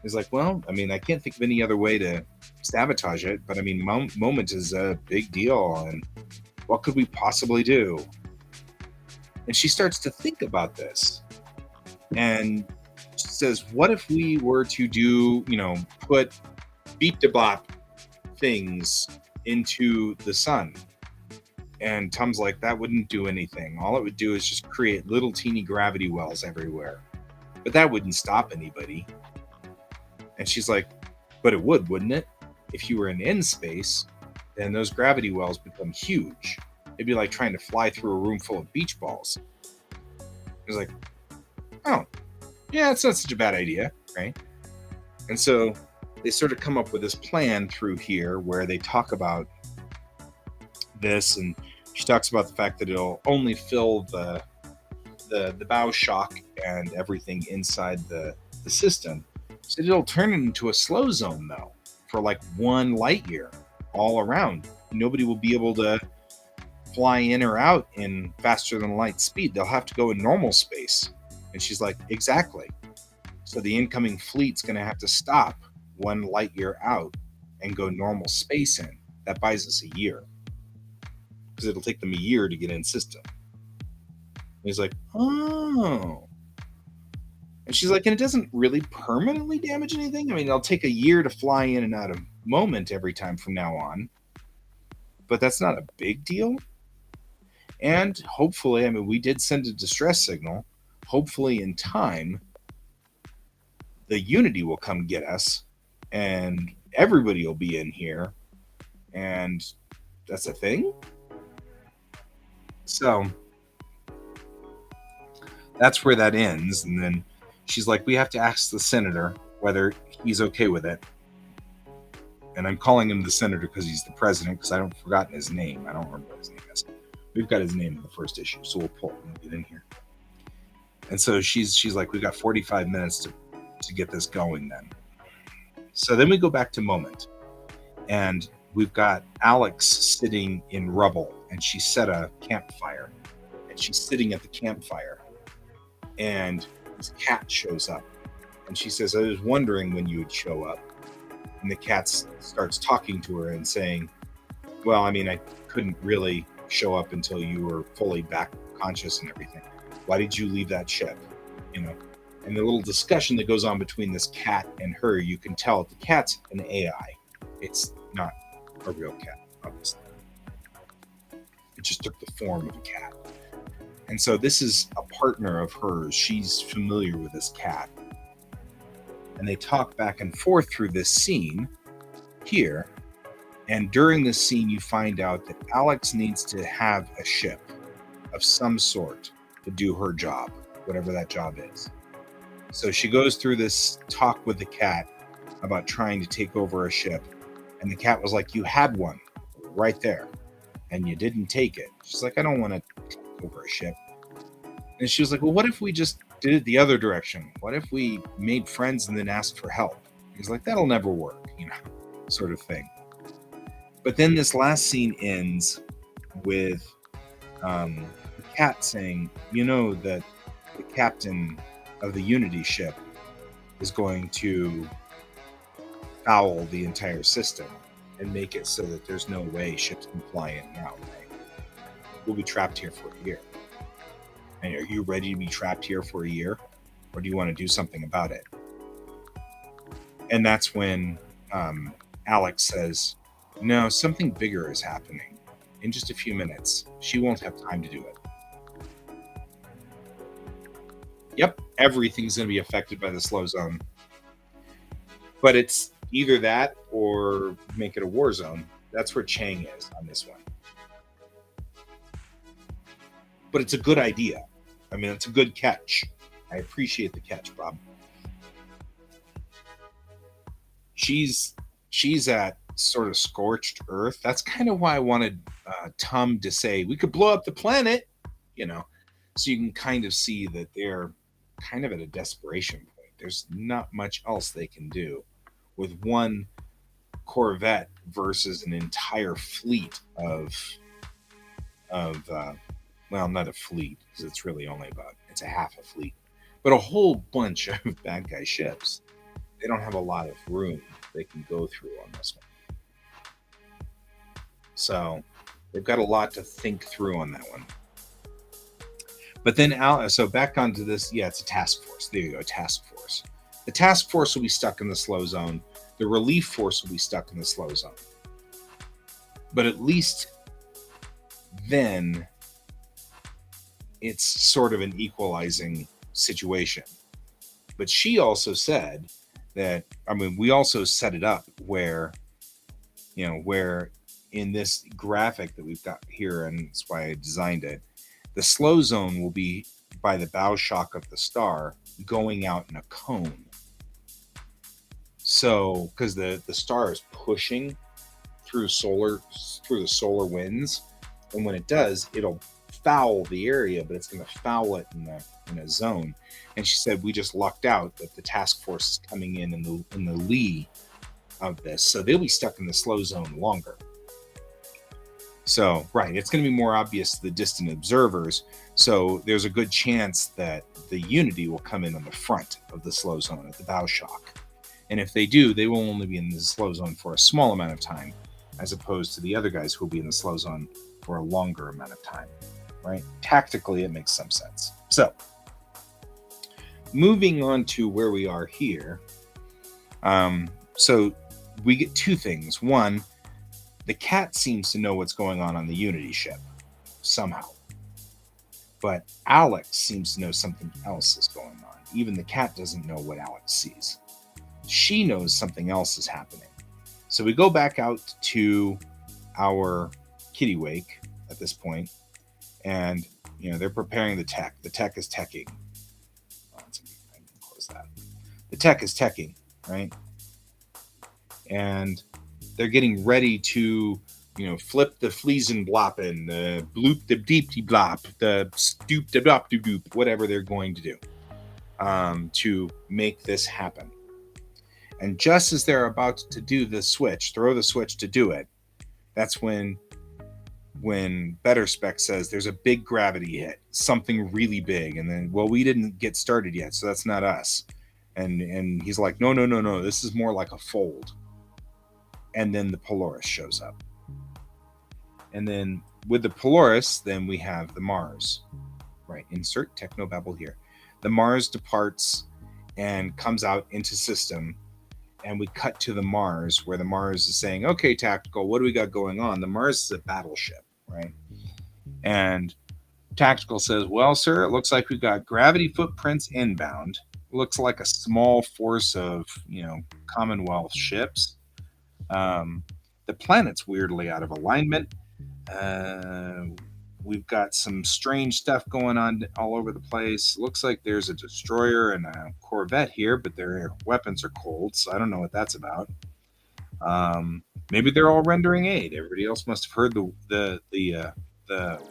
He's like, well, I mean, I can't think of any other way to sabotage it. But I mean, Moment is a big deal. And what could we possibly do? And she starts to think about this. And she says, what if we were to do, put beep de bop things into the sun? And Tom's like, that wouldn't do anything. All it would do is just create little teeny gravity wells everywhere. But that wouldn't stop anybody. And she's like, but it would, wouldn't it? If you were in space, then those gravity wells become huge. It'd be like trying to fly through a room full of beach balls. He's like, oh, yeah, it's not such a bad idea, right? And so they sort of come up with this plan through here where they talk about this, and she talks about the fact that it'll only fill the bow shock and everything inside the system. So it'll turn it into a slow zone, though, for like 1 light year all around. Nobody will be able to fly in or out in faster than light speed. They'll have to go in normal space. And she's like, exactly. So the incoming fleet's going to have to stop 1 light year out and go normal space in. That buys us a year, because it'll take them a year to get in system. And he's like, oh. And she's like, and it doesn't really permanently damage anything. I mean, it'll take a year to fly in and out of Moment every time from now on, but that's not a big deal. And hopefully, I mean, we did send a distress signal. Hopefully in time, the Unity will come get us and everybody will be in here. And that's a thing. So that's where that ends. And then she's like, we have to ask the senator whether he's okay with it. And I'm calling him the senator because he's the president, because I don't forgotten his name. I don't remember what his name is. We've got his name in the first issue, so we'll pull it and get in here. And so she's like, we've got 45 minutes to get this going then. So then we go back to Moment. And we've got Alex sitting in rubble, and she set a campfire. And she's sitting at the campfire. And this cat shows up. And she says, I was wondering when you would show up. And the cat starts talking to her and saying, well, I mean, I couldn't really show up until you were fully back conscious and everything. Why did you leave that ship? And the little discussion that goes on between this cat and her, you can tell the cat's an AI. It's not a real cat, obviously. It just took the form of a cat. And so this is a partner of hers. She's familiar with this cat. And they talk back and forth through this scene here. And during this scene, you find out that Alex needs to have a ship of some sort to do her job, whatever that job is. So she goes through this talk with the cat about trying to take over a ship. And the cat was like, you had one right there, and you didn't take it. She's like, I don't want to take over a ship. And she was like, well, what if we just did it the other direction? What if we made friends and then asked for help? He's like, that'll never work, sort of thing. But then this last scene ends with the cat saying, that the captain of the Unity ship is going to foul the entire system and make it so that there's no way ships can fly in and out. Right? We'll be trapped here for a year. And are you ready to be trapped here for a year? Or do you want to do something about it? And that's when Alex says, no, something bigger is happening. In just a few minutes. She won't have time to do it. Yep, everything's going to be affected by the slow zone. But it's either that or make it a war zone. That's where Chang is on this one. But it's a good idea. I mean, it's a good catch. I appreciate the catch, Bob. She's at sort of scorched earth. That's kind of why I wanted Tum to say we could blow up the planet, you know, so you can kind of see that they're kind of at a desperation point. There's not much else they can do with one Corvette versus an entire fleet of well, not a fleet because it's really only it's a half a fleet, but a whole bunch of bad guy ships. They don't have a lot of room they can go through on this one. So they've got a lot to think through on that one. But then so back onto this, yeah, it's a task force. There you go, task force. The task force will be stuck in the slow zone. The relief force will be stuck in the slow zone. But at least then it's sort of an equalizing situation. But she also said that, I mean, we also set it up where, you know, where in this graphic that we've got here, and that's why I designed it, the slow zone will be by the bow shock of the star going out in a cone. So, because the star is pushing through the solar winds, and when it does, it'll foul the area, but it's going to foul it in a zone. And she said we just lucked out that the task force is coming in the lee of this, so they'll be stuck in the slow zone longer. So, right, it's going to be more obvious to the distant observers. So there's a good chance that the Unity will come in on the front of the slow zone at the bow shock. And if they do, they will only be in the slow zone for a small amount of time, as opposed to the other guys who will be in the slow zone for a longer amount of time, right? Tactically, it makes some sense. So, moving on to where we are here. So we get two things. One, the cat seems to know what's going on the Unity ship, somehow. But Alex seems to know something else is going on. Even the cat doesn't know what Alex sees. She knows something else is happening. So we go back out to our QuaCk at this point, and you know they're preparing the tech. The tech is teching. Oh, I can close that. The tech is teching, right? And they're getting ready to, you know, flip the fleasen bloppin, the bloop the deep de blop, the stoop de blop de doop, whatever they're going to do to make this happen. And just as they're about to do the switch, throw the switch to do it, that's when Better Spec says there's a big gravity hit, something really big. And then, well, we didn't get started yet, so that's not us. And he's like, no, this is more like a fold. And then the Polaris shows up. And then with the Polaris, then we have the Mars. Right, insert technobabble here. The Mars departs and comes out into system. And we cut to the Mars, where the Mars is saying, okay, Tactical, what do we got going on? The Mars is a battleship, right? And Tactical says, well, sir, it looks like we've got gravity footprints inbound. It looks like a small force of, you know, Commonwealth ships. The planet's weirdly out of alignment. We've got some strange stuff going on all over the place. Looks like there's a destroyer and a Corvette here, but their weapons are cold, so I don't know what that's about. Maybe they're all rendering aid. Everybody else must have heard the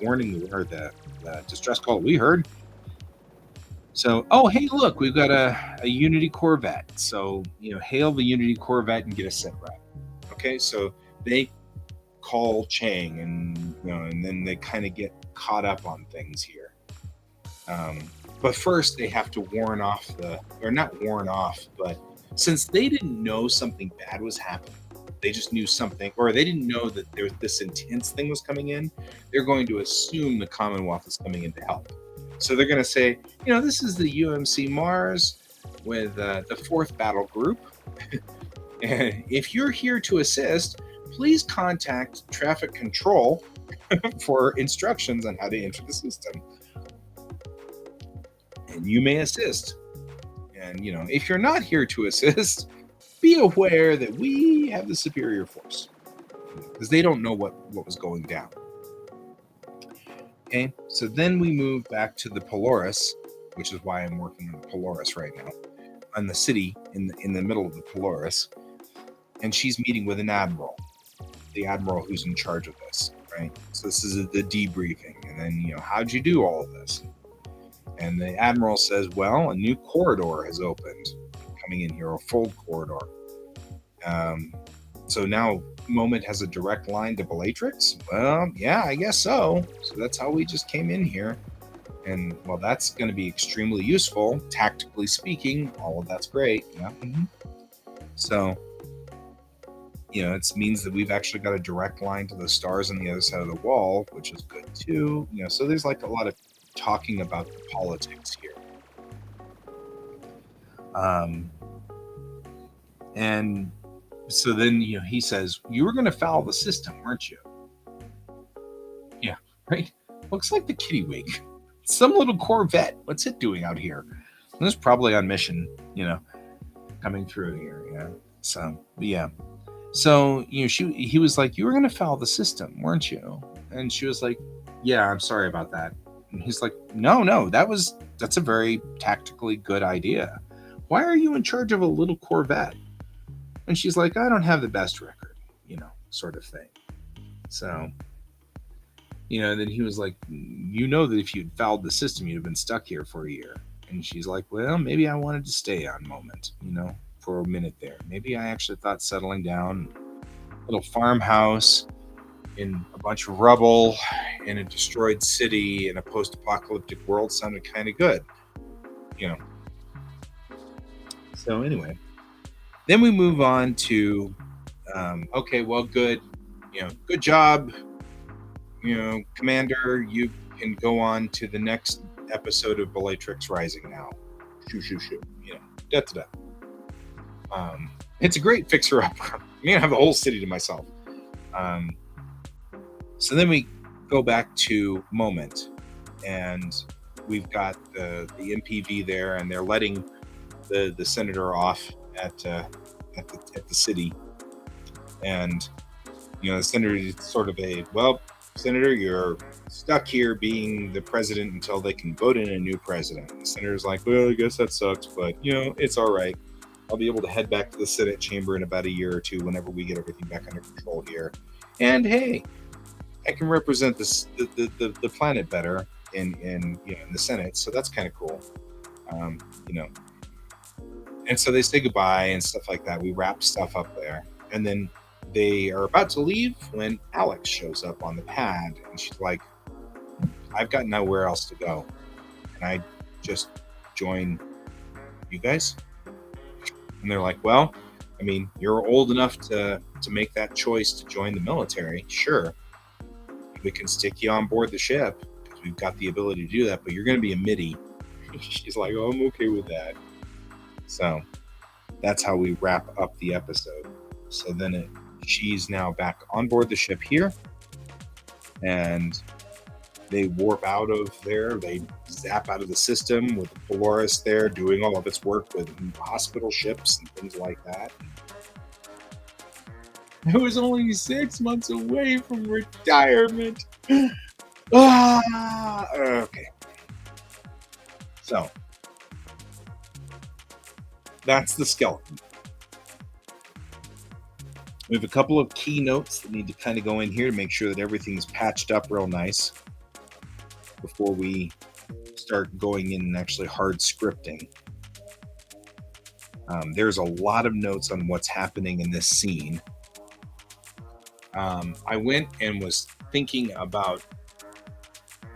warning or the distress call we heard. So, oh, hey, look, we've got a Unity Corvette. So, you know, hail the Unity Corvette and get a sit rep. Okay, so they call Chang, and you know, and then they kind of get caught up on things here. But first, they have to warn off or not warn off, but since they didn't know something bad was happening, they just knew something, or they didn't know that there this intense thing was coming in. They're going to assume the Commonwealth is coming in to help. So they're going to say, you know, this is the UMC Mars with the 4th Battle Group. And if you're here to assist, please contact Traffic Control for instructions on how to enter the system. And you may assist. And, you know, if you're not here to assist, be aware that we have the superior force. Because they don't know what was going down. Okay, so then we move back to the Polaris, which is why I'm working on the Polaris right now, on the city in the middle of the Polaris. and she's meeting with an admiral, the admiral who's in charge of this, right? So this is the debriefing, and then how'd you do all of this? And the admiral says, well, a new corridor has opened coming in here, a full corridor. So now Moment has a direct line to Bellatrix? Well, yeah, I guess so. So that's how we just came in here. And, well, that's going to be extremely useful, tactically speaking. All of that's great. Yeah. Mm-hmm. So, it means that we've actually got a direct line to the stars on the other side of the wall, which is good too. So there's like a lot of talking about the politics here. And so then, he says, you were going to foul the system, weren't you? Yeah, right? Looks like the Kittiwake. Some little Corvette. What's it doing out here? And it's probably on mission, coming through here. Yeah. So, yeah. So, he was like, you were going to foul the system, weren't you? And she was like, yeah, I'm sorry about that. And he's like, no, that's a very tactically good idea. Why are you in charge of a little Corvette? And she's like, I don't have the best record, sort of thing. So, and then he was like, that if you'd fouled the system, you'd have been stuck here for a year. And she's like, well, maybe I wanted to stay on Moment, for a minute there. Maybe I actually thought settling down, a little farmhouse in a bunch of rubble in a destroyed city in a post-apocalyptic world sounded kind of good, So anyway, then we move on to, okay, well, good, good job, Commander, you can go on to the next episode of Bellatrix Rising now. Shoo, da-da-da. It's a great fixer-upper. I'm going to have the whole city to myself. So then we go back to Moment, and we've got the MPV there, and they're letting the senator off at the city. And, the senator is sort of Senator, you're stuck here being the president until they can vote in a new president. The senator's like, well, I guess that sucks, but, it's all right. I'll be able to head back to the Senate chamber in about a year or two whenever we get everything back under control here. And, hey, I can represent the planet better in the Senate, so that's kind of cool. And so they say goodbye and stuff like that. We wrap stuff up there. And then they are about to leave when Alex shows up on the pad, and she's like, I've got nowhere else to go. Can I just join you guys? And they're like, well, I mean, you're old enough to make that choice to join the military. Sure. We can stick you on board the ship because we've got the ability to do that, but you're going to be a MIDI. She's like, oh, I'm okay with that. So that's how we wrap up the episode. So then she's now back on board the ship here, and they warp out of there. They zap out of the system with Polaris there doing all of its work with hospital ships and things like that. I was only 6 months away from retirement. Okay. So that's the skeleton. We have a couple of key notes that need to kind of go in here to make sure that everything's patched up real nice before we start going in and actually hard scripting. There's a lot of notes on what's happening in this scene. I went and was thinking about,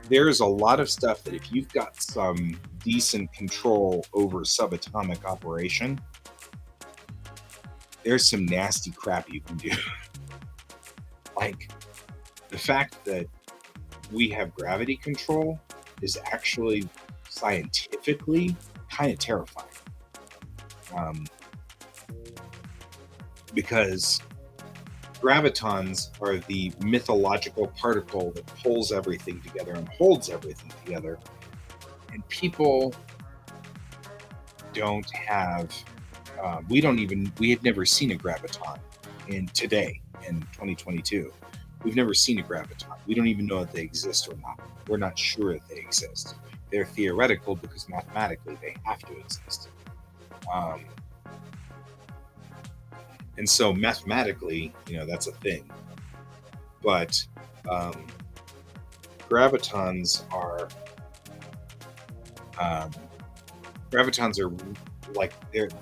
there's a lot of stuff that if you've got some decent control over subatomic operation, there's some nasty crap you can do. Like the fact that we have gravity control is actually scientifically kind of terrifying. Because gravitons are the mythological particle that pulls everything together and holds everything together. And people don't have, we had never seen a graviton today in 2022. We've never seen a graviton. We don't even know if they exist or not. We're not sure if they exist. They're theoretical because mathematically they have to exist. And so mathematically, that's a thing. But um, gravitons are um, gravitons are like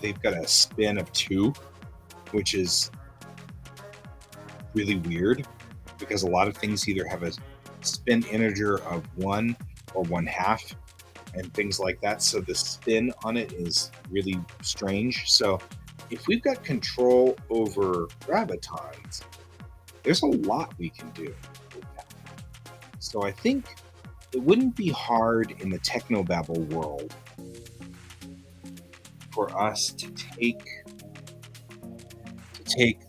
they've got a spin of 2, which is really weird because a lot of things either have a spin integer of 1 or 1/2 and things like that. So the spin on it is really strange. So if we've got control over gravitons, there's a lot we can do with that. So I think it wouldn't be hard in the technobabble world for us to take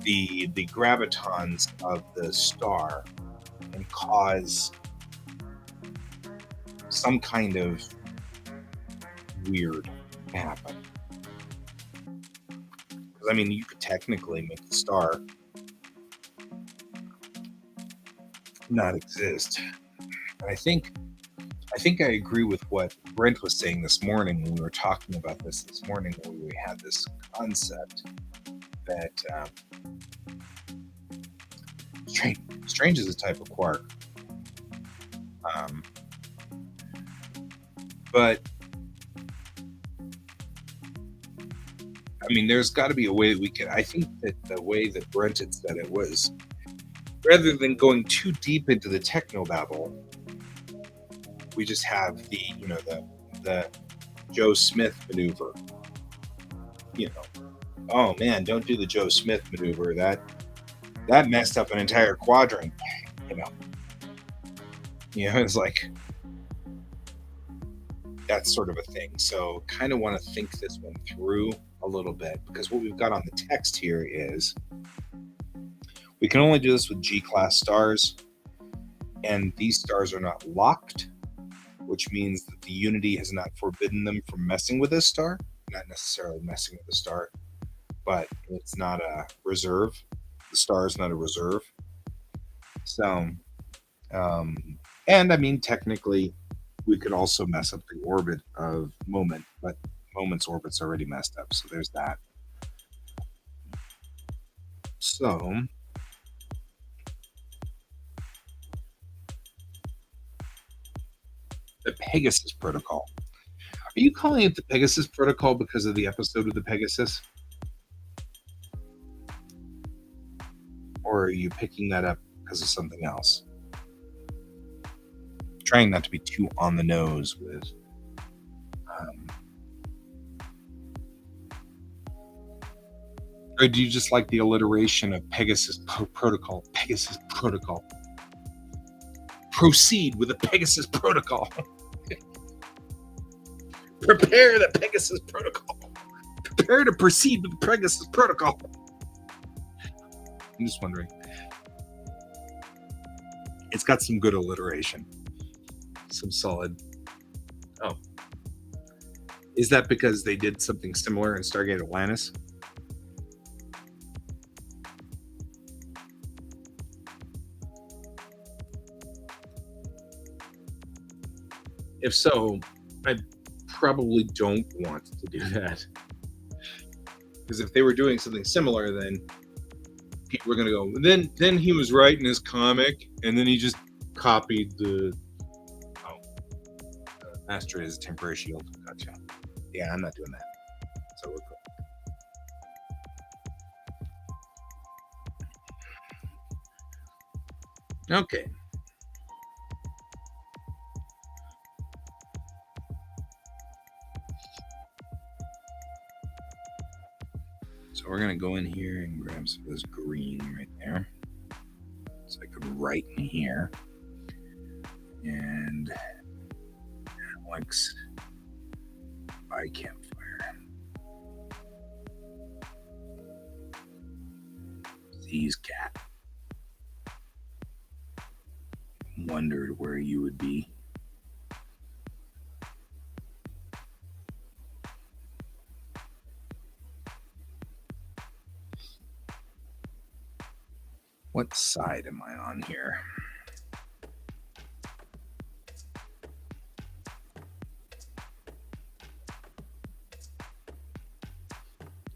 the gravitons of the star and cause some kind of weird to happen. Because I mean, you could technically make the star not exist. And I think I agree with what Brent was saying this morning when we were talking about this morning when we had this concept that strange is a type of quark. But I mean, there's got to be a way that we can. I think that the way that Brent had said it was, rather than going too deep into the technobabble, we just have the Joe Smith maneuver. Oh man, don't do the Joe Smith maneuver. That messed up an entire quadrant. It's like that's sort of a thing. So kind of want to think this one through a little bit, because what we've got on the text here is we can only do this with G-class stars, and these stars are not locked, which means that the unity has not forbidden them from messing with this star. Not necessarily messing with the star, but it's not a reserve. The star is not a reserve. So, and I mean, technically, we could also mess up the orbit of Moment, but Moment's orbit's already messed up, so there's that. So, the Pegasus Protocol. Are you calling it the Pegasus Protocol because of the episode of the Pegasus? Or are you picking that up because of something else? Trying not to be too on the nose with or do you just like the alliteration of Pegasus Protocol? Pegasus Protocol. Proceed with the Pegasus Protocol. Prepare the Pegasus Protocol. Prepare to proceed with the Pegasus Protocol. I'm just wondering. It's got some good alliteration. Some solid. Oh. Is that because they did something similar in Stargate Atlantis? If so, I probably don't want to do that. Because if they were doing something similar, then people are going to go, then he was writing his comic, and then he just copied the Master is temporary shield. Gotcha. Yeah, I'm not doing that. So we're cool. Okay. So we're going to go in here and grab some of this green right there. So I could write in here. And Alex by campfire. Z's cat. Wondered where you would be. What side am I on here?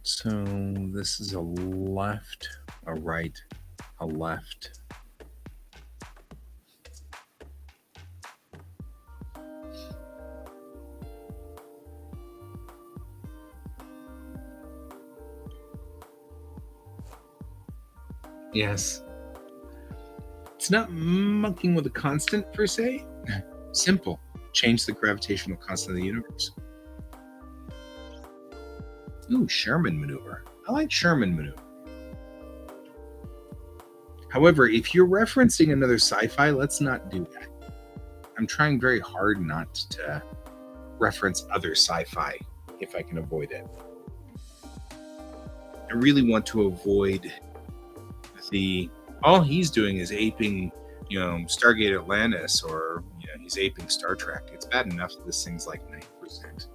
So So this is a left, a right, a left. Yes. It's not mucking with a constant per se. Simple. Change the gravitational constant of the universe. Ooh, Sherman maneuver. I like Sherman maneuver. However, if you're referencing another sci-fi, let's not do that. I'm trying very hard not to reference other sci-fi if I can avoid it. I really want to avoid all he's doing is aping, Stargate Atlantis, or he's aping Star Trek. It's bad enough that this thing's like 90%.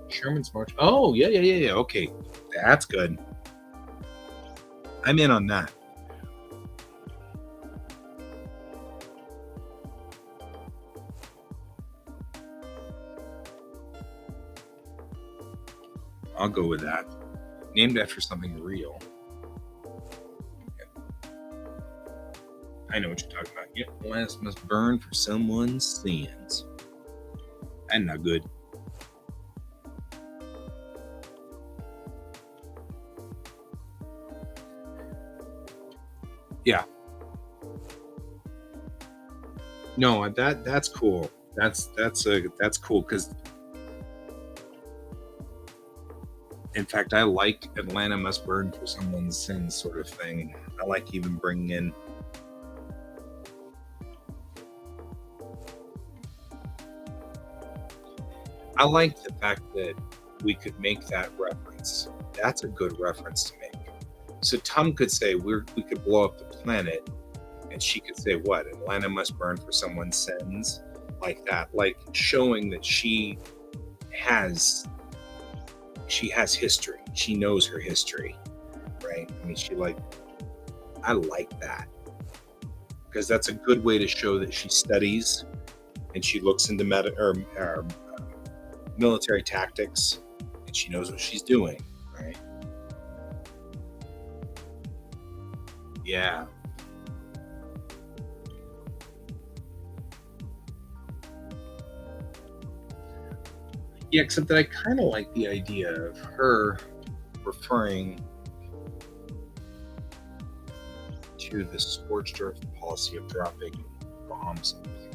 Sherman's March. Oh, yeah. Okay, that's good. I'm in on that. I'll go with that. Named after something real. I know what you're talking about. Yep, last must burn for someone's sins. And not good. Yeah. No, that's cool. That's cool because, in fact, I like Atlanta must burn for someone's sins sort of thing. I like even bringing in. I like the fact that we could make that reference. That's a good reference to make. So Tom could say we could blow up the planet, and she could say what? Atlanta must burn for someone's sins, like that, like showing that she has history. She knows her history, right? I mean, I like that because that's a good way to show that she studies and she looks into military tactics, and she knows what she's doing, right? Yeah. Yeah, except that I kind of like the idea of her referring to the scorched earth policy of dropping bombs on the planet.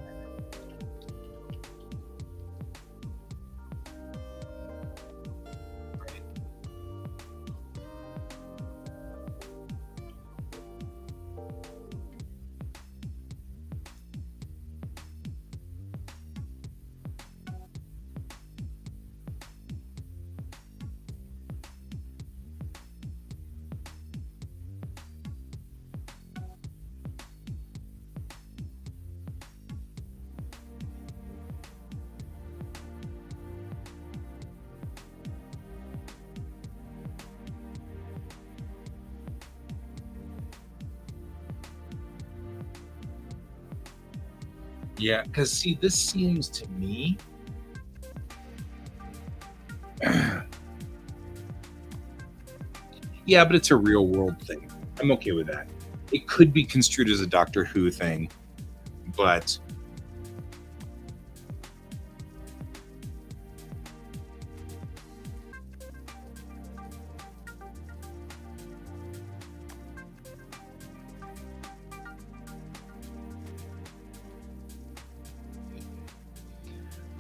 Yeah, because see, this seems to me yeah, but it's a real world thing. I'm okay with that. It could be construed as a Doctor Who thing, but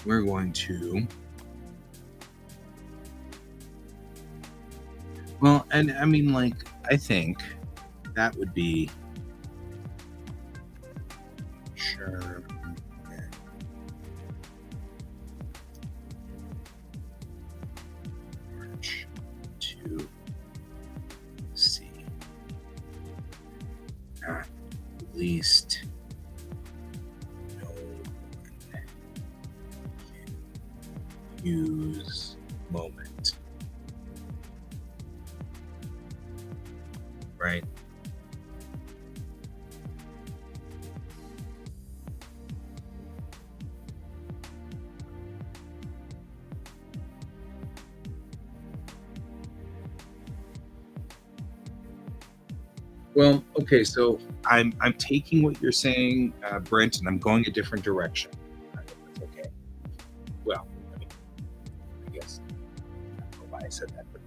we're going to. Well, and I mean, like, I think that would be sure. March to see. At least no one can use moment. Right? Well, okay, so I'm taking what you're saying, Brent, and I'm going a different direction. That's okay. Well, I mean, I guess I don't know why I said that, but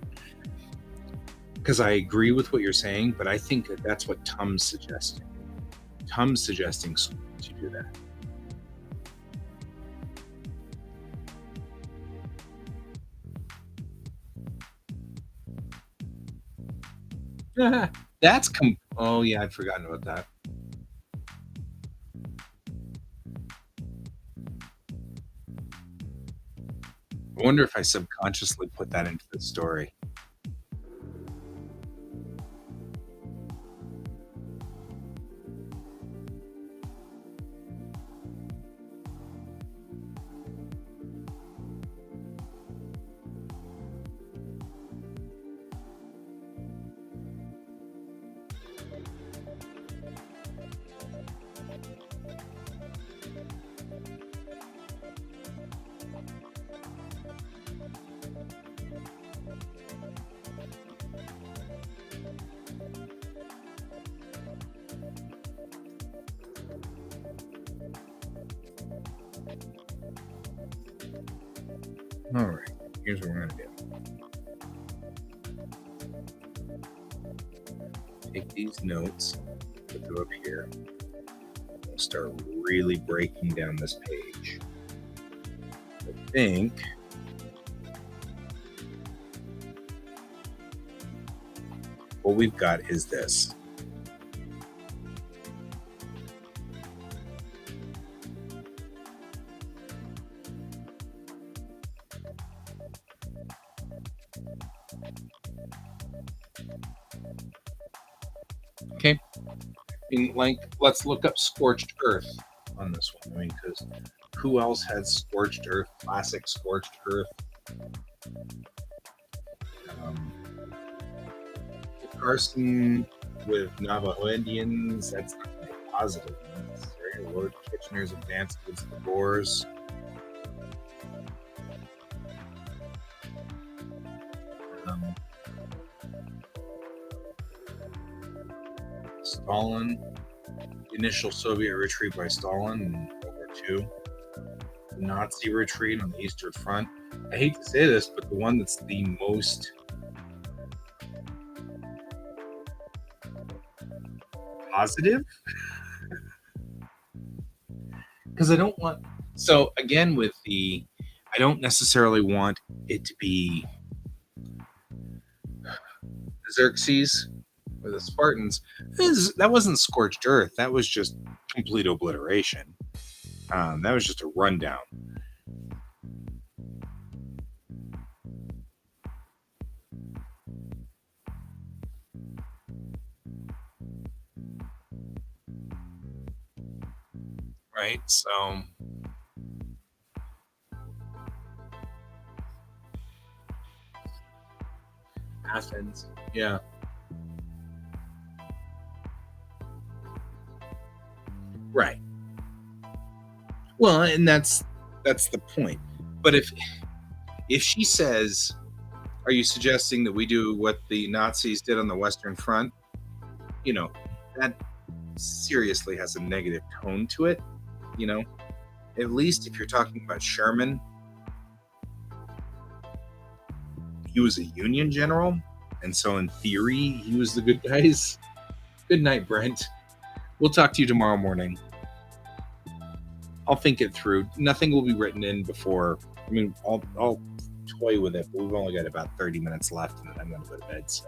because I agree with what you're saying, but I think that that's what Tum's suggesting. Tum's suggesting to do that. Oh yeah, I'd forgotten about that. I wonder if I subconsciously put that into the story. All right, here's what we're gonna do. Take these notes, put them up here. We'll start really breaking down this page. I think what we've got is this. Okay. Like, let's look up scorched earth on this one. I mean, because who else has scorched earth? Classic scorched earth. Um, Carson with Navajo Indians. That's not really positive. Right? Lord Kitchener's advance against the Boers. Um, Stalin, initial Soviet retreat by Stalin in World War II, the Nazi retreat on the Eastern Front. I hate to say this, but the one that's the most positive, because I don't want. So again, with the, I don't necessarily want it to be Xerxes or the Spartans. That wasn't scorched earth. That was just complete obliteration. That was just a rundown. Right? So Athens. Yeah. Right. Well, and that's the point. But if she says, "Are you suggesting that we do what the Nazis did on the Western Front?" You know, that seriously has a negative tone to it. You know, at least if you're talking about Sherman, he was a Union general, and so in theory, he was the good guys. Good night, Brent. We'll talk to you tomorrow morning. I'll think it through. Nothing will be written in before. I mean, I'll toy with it, but we've only got about 30 minutes left, and then I'm going to go to bed. So,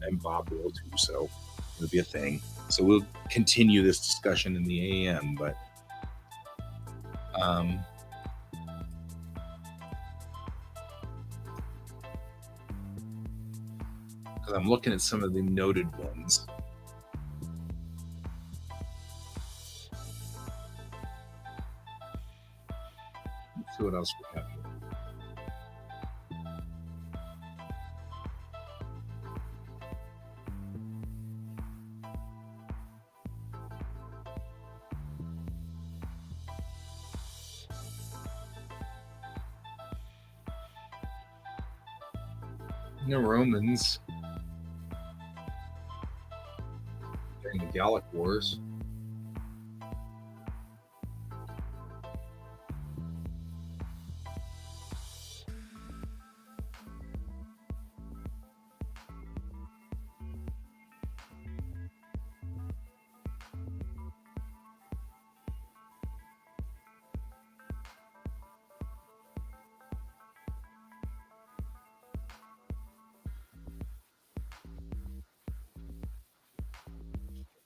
and Bob will too. So, it'll be a thing. So we'll continue this discussion in the AM. But because I'm looking at some of the noted ones. Let's see what else we have here. The Romans. during the Gallic Wars.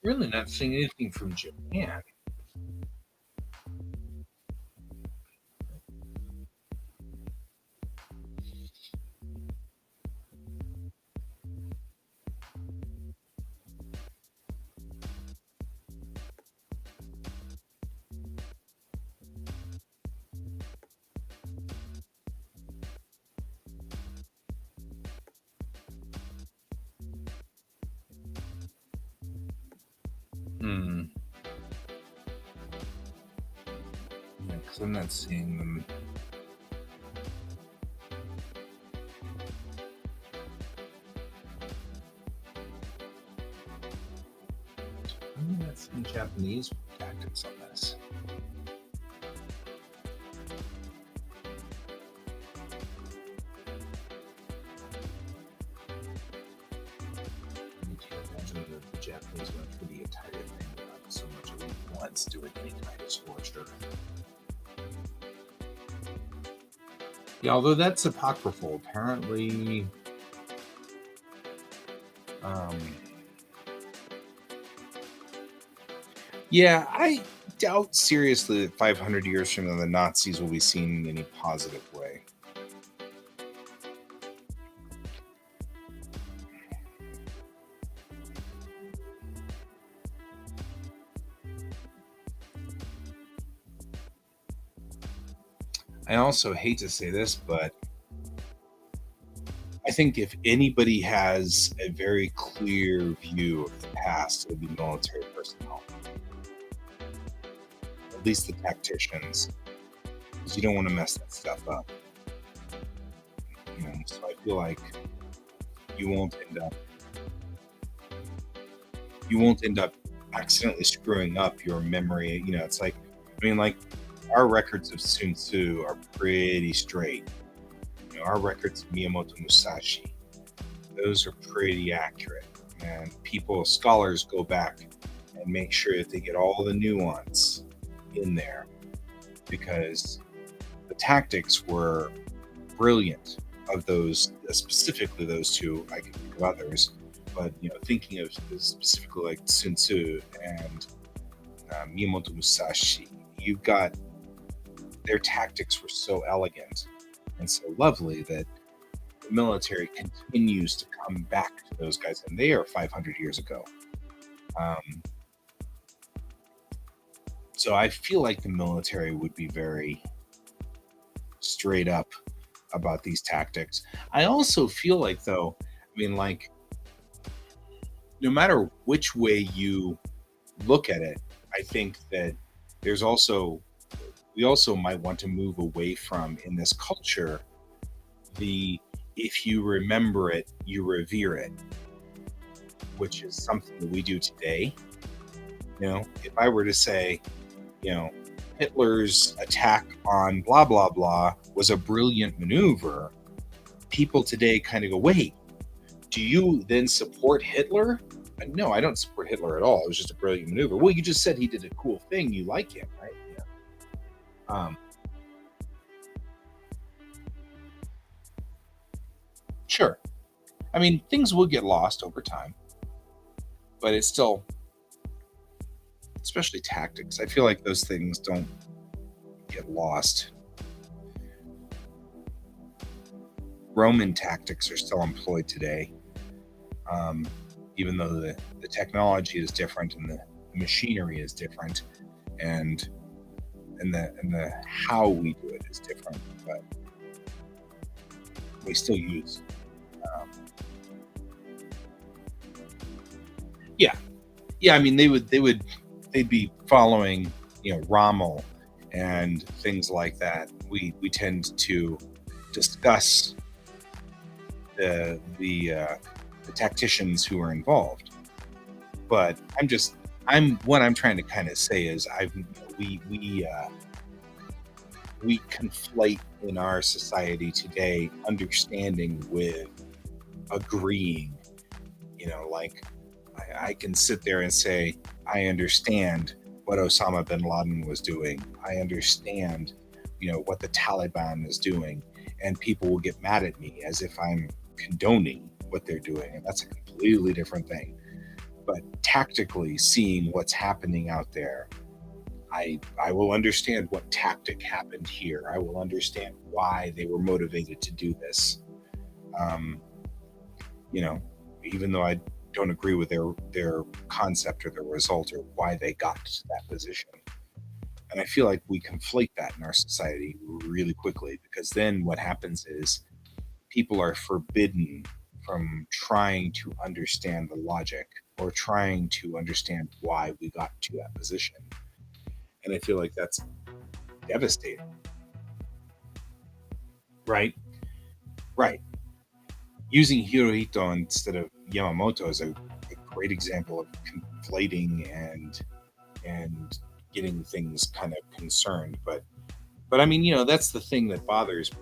Really not seeing anything from Japan. Hmm. Yeah, because I'm not seeing them. I'm not seeing Japanese tactics on this. I can't imagine that the Japanese went through the entire thing without so much of once doing any kind of scorched earth. Yeah, although that's apocryphal. Apparently, um, yeah, I doubt seriously that 500 years from now the Nazis will be seen in any positive way. I also hate to say this, but I think if anybody has a very clear view of the past, it would be military personnel, at least the tacticians, because you don't want to mess that stuff up. So I feel like you won't end up accidentally screwing up your memory. It's like, like our records of Sun Tzu are pretty straight. Our records of Miyamoto Musashi, those are pretty accurate. And scholars go back and make sure that they get all the nuance in there, because the tactics were brilliant of those, specifically those two. I can think of others, but thinking of specifically like Sun Tzu and Miyamoto Musashi, you've got their tactics were so elegant and so lovely that the military continues to come back to those guys, and they are 500 years ago. So I feel like the military would be very straight up about these tactics. I also feel like, though, like, no matter which way you look at it, I think that we also might want to move away from, in this culture, if you remember it, you revere it, which is something that we do today. If I were to say, Hitler's attack on blah, blah, blah was a brilliant maneuver, people today kind of go, wait, do you then support Hitler? No, I don't support Hitler at all. It was just a brilliant maneuver. Well, you just said he did a cool thing. You like him, right? Yeah. Sure. Things will get lost over time, but it's still, especially tactics, I feel like those things don't get lost. Roman tactics are still employed today, even though the technology is different and the machinery is different, and the how we do it is different, but we still use. Yeah, they'd be following, Rommel and things like that. We tend to discuss the tacticians who are involved, But what I'm trying to kind of say is we conflate in our society today understanding with agreeing. Like I can sit there and say, I understand what Osama bin Laden was doing. I understand, what the Taliban is doing. And people will get mad at me as if I'm condoning what they're doing. And that's a completely different thing. But tactically seeing what's happening out there, I will understand what tactic happened here. I will understand why they were motivated to do this. Um, Even though I don't agree with their concept or their result or why they got to that position. And I feel like we conflate that in our society really quickly, because then what happens is people are forbidden from trying to understand the logic or trying to understand why we got to that position. And I feel like that's devastating. Right? Right. Using Hirohito instead of Yamamoto is a great example of conflating and getting things kind of concerned. But I mean, that's the thing that bothers me.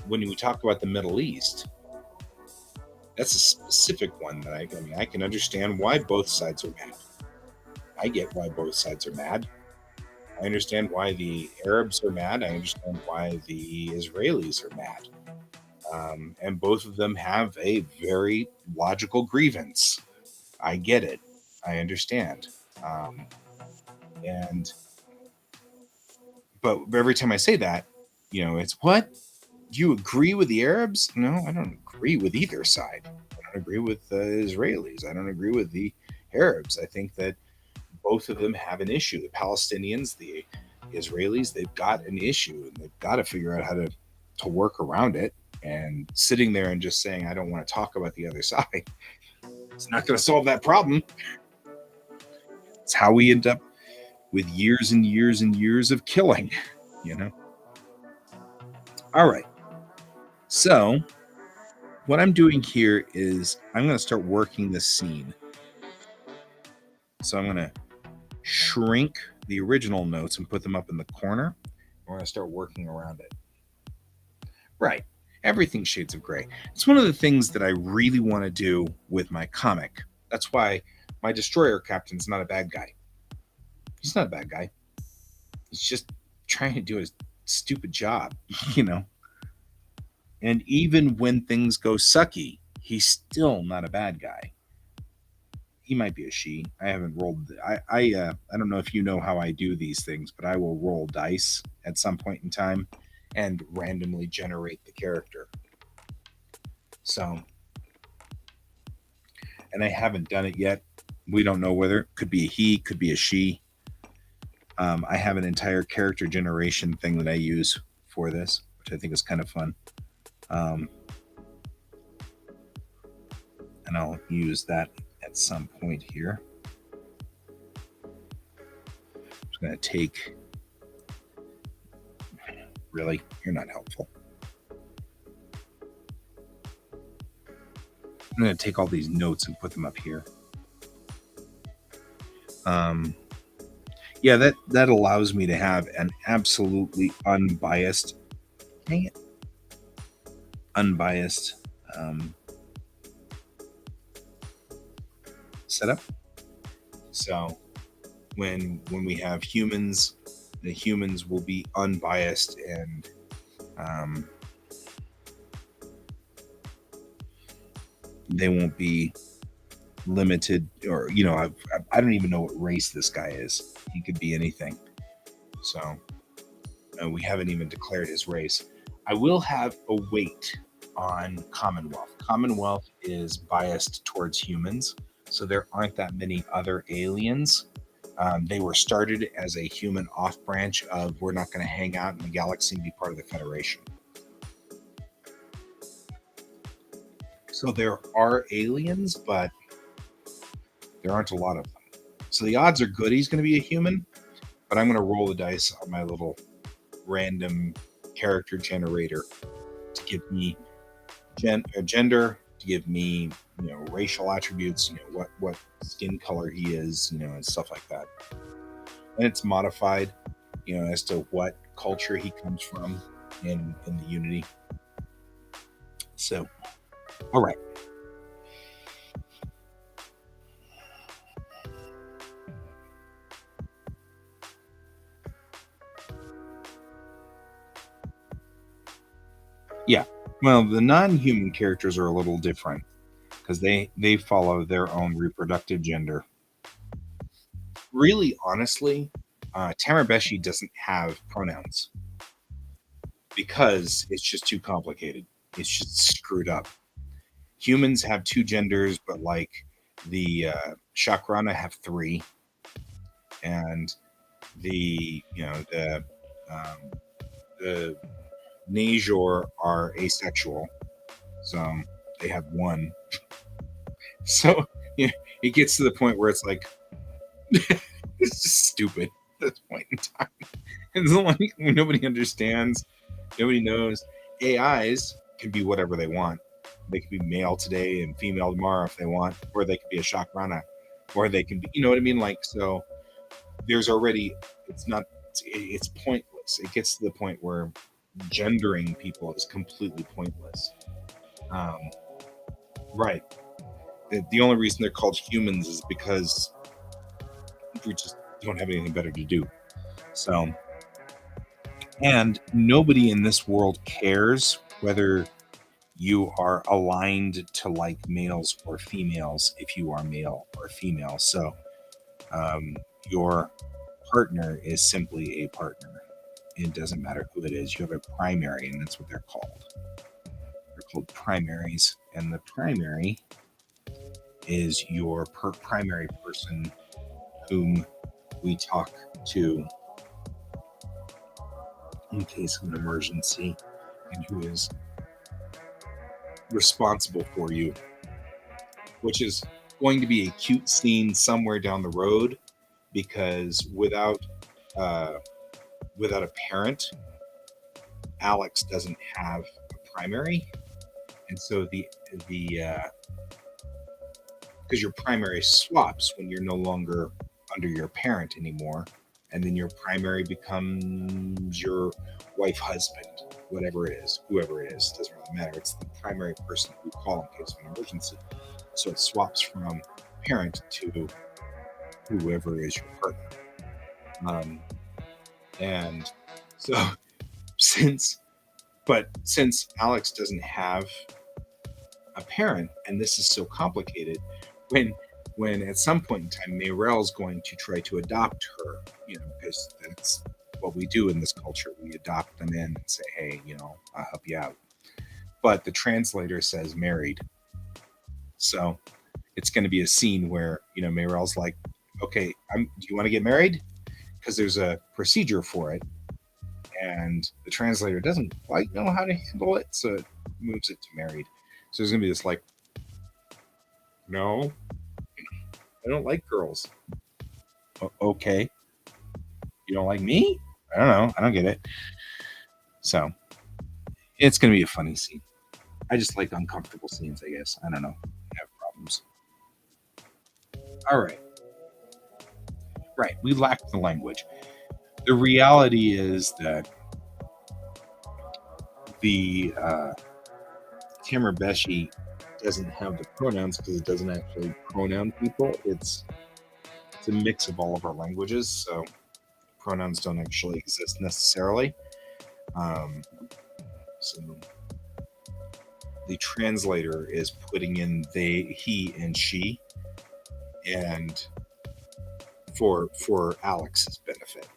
When we talk about the Middle East, that's a specific one that I mean, I can understand why both sides are mad. I get why both sides are mad. I understand why the Arabs are mad. I understand why the Israelis are mad. And both of them have a very logical grievance. I get it. I understand. Um, and but every time I say that, it's what? Do you agree with the Arabs? No, I don't agree with either side. I don't agree with the Israelis. I don't agree with the Arabs. I think that both of them have an issue. The Palestinians, the Israelis, they've got an issue, and they've got to figure out how to work around it. And sitting there and just saying, I don't want to talk about the other side, it's not going to solve that problem. It's how we end up with years and years and years of killing, you know? All right. So, what I'm doing here is I'm going to start working the scene. So, I'm going to shrink the original notes and put them up in the corner. We're going to start working around it. Right. Everything shades of gray. It's one of the things that I really want to do with my comic. That's why my destroyer captain's not a bad guy. He's not a bad guy. He's just trying to do his stupid job, you know. And even when things go sucky, he's still not a bad guy. He might be a she. I haven't rolled. I don't know if you know how I do these things, but I will roll dice at some point in time and randomly generate the character. So, and I haven't done it yet. We don't know whether it could be a he, could be a she. I have an entire character generation thing that I use for this, which I think is kind of fun. And I'll use that at some point here. I'm just going to take. Really? You're not helpful. I'm going to take all these notes and put them up here. Yeah, that allows me to have an absolutely unbiased, dang it, unbiased setup. So when we have humans, the humans will be unbiased and they won't be limited, or I don't even know what race this guy is. He could be anything. So we haven't even declared his race. I will have a weight on Commonwealth. Commonwealth is biased towards humans, so there aren't that many other aliens. They were started as a human off branch of we're not going to hang out in the galaxy and be part of the Federation. So there are aliens, but there aren't a lot of them. So the odds are good he's going to be a human, but I'm going to roll the dice on my little random character generator to give me gender, to give me, racial attributes, what skin color he is, and stuff like that. And it's modified, as to what culture he comes from in the Unity. So, all right. Yeah. Well, the non-human characters are a little different because they follow their own reproductive gender. Really, honestly, Tamabeshi doesn't have pronouns because it's just too complicated. It's just screwed up. Humans have two genders, but like the Chakrana have three, and um, the Najor are asexual, so they have one. So yeah, it gets to the point where it's like it's just stupid at this point in time. It's like nobody understands, nobody knows. AIs can be whatever they want. They can be male today and female tomorrow if they want, or they could be a Shakrana, or they can be, you know what I mean? Like, so there's already, it's not, it's pointless. It gets to the point where gendering people is completely pointless. Um, right. The only reason they're called humans is because we just don't have anything better to do. So, and nobody in this world cares whether you are aligned to like males or females if you are male or female. So, your partner is simply a partner. It doesn't matter who it is. You have a primary, and that's what they're called. They're called primaries, and the primary is your primary person whom we talk to in case of an emergency and who is responsible for you, which is going to be a cute scene somewhere down the road because without a parent, Alex doesn't have a primary, and so the because your primary swaps when you're no longer under your parent anymore, and then your primary becomes your wife, husband, whatever it is, whoever it is, doesn't really matter. It's the primary person you call in case of an emergency. So it swaps from parent to whoever is your partner. And so since Alex doesn't have a parent, and this is so complicated, when at some point in time Mayrell's going to try to adopt her, because that's what we do in this culture. We adopt them in and say, hey, I'll help you out. But the translator says married. So it's going to be a scene where, Mayrell's like, okay, do you want to get married? Because there's a procedure for it. And the translator doesn't quite know how to handle it, so it moves it to married. So there's going to be this like, no, I don't like girls. Okay. You don't like me? I don't know. I don't get it. So it's going to be a funny scene. I just like uncomfortable scenes, I guess. I don't know. I have problems. All right. Right. We lack the language. The reality is that the Tamerbeshi doesn't have the pronouns because it doesn't actually pronoun people. It's a mix of all of our languages, so pronouns don't actually exist necessarily. So the translator is putting in they, he, and she, and for Alex's benefit,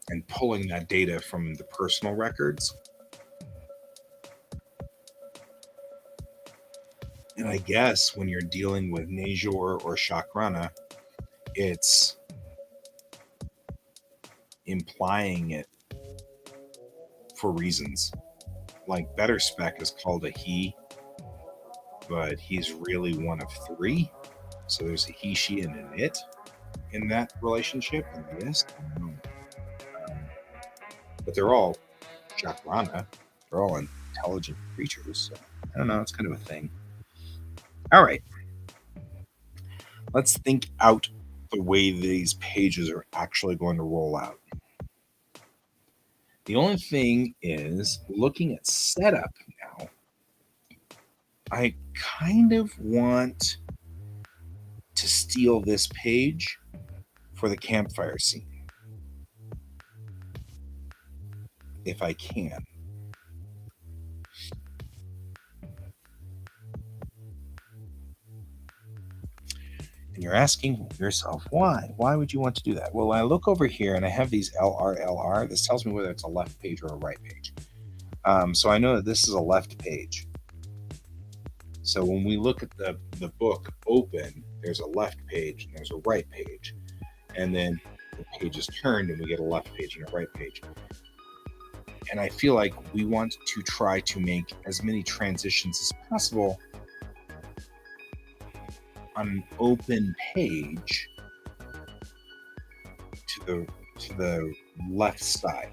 and pulling that data from the personal records. And I guess when you're dealing with Najor or Shakrana, it's implying it for reasons. Like Better Spec is called a he, but he's really one of three. So there's a he, she, and an it in that relationship. And yes, I don't know. But they're all Shakrana. They're all intelligent creatures. So I don't know. It's kind of a thing. All right. Let's think out the way these pages are actually going to roll out. The only thing is, looking at setup now, I kind of want to steal this page for the campfire scene, if I can. And you're asking yourself, why? Why would you want to do that? Well, when I look over here and I have these LR, this tells me whether it's a left page or a right page. So I know that this is a left page. So when we look at the book open, there's a left page and there's a right page. And then the page is turned and we get a left page and a right page. And I feel like we want to try to make as many transitions as possible on an open page to the left side.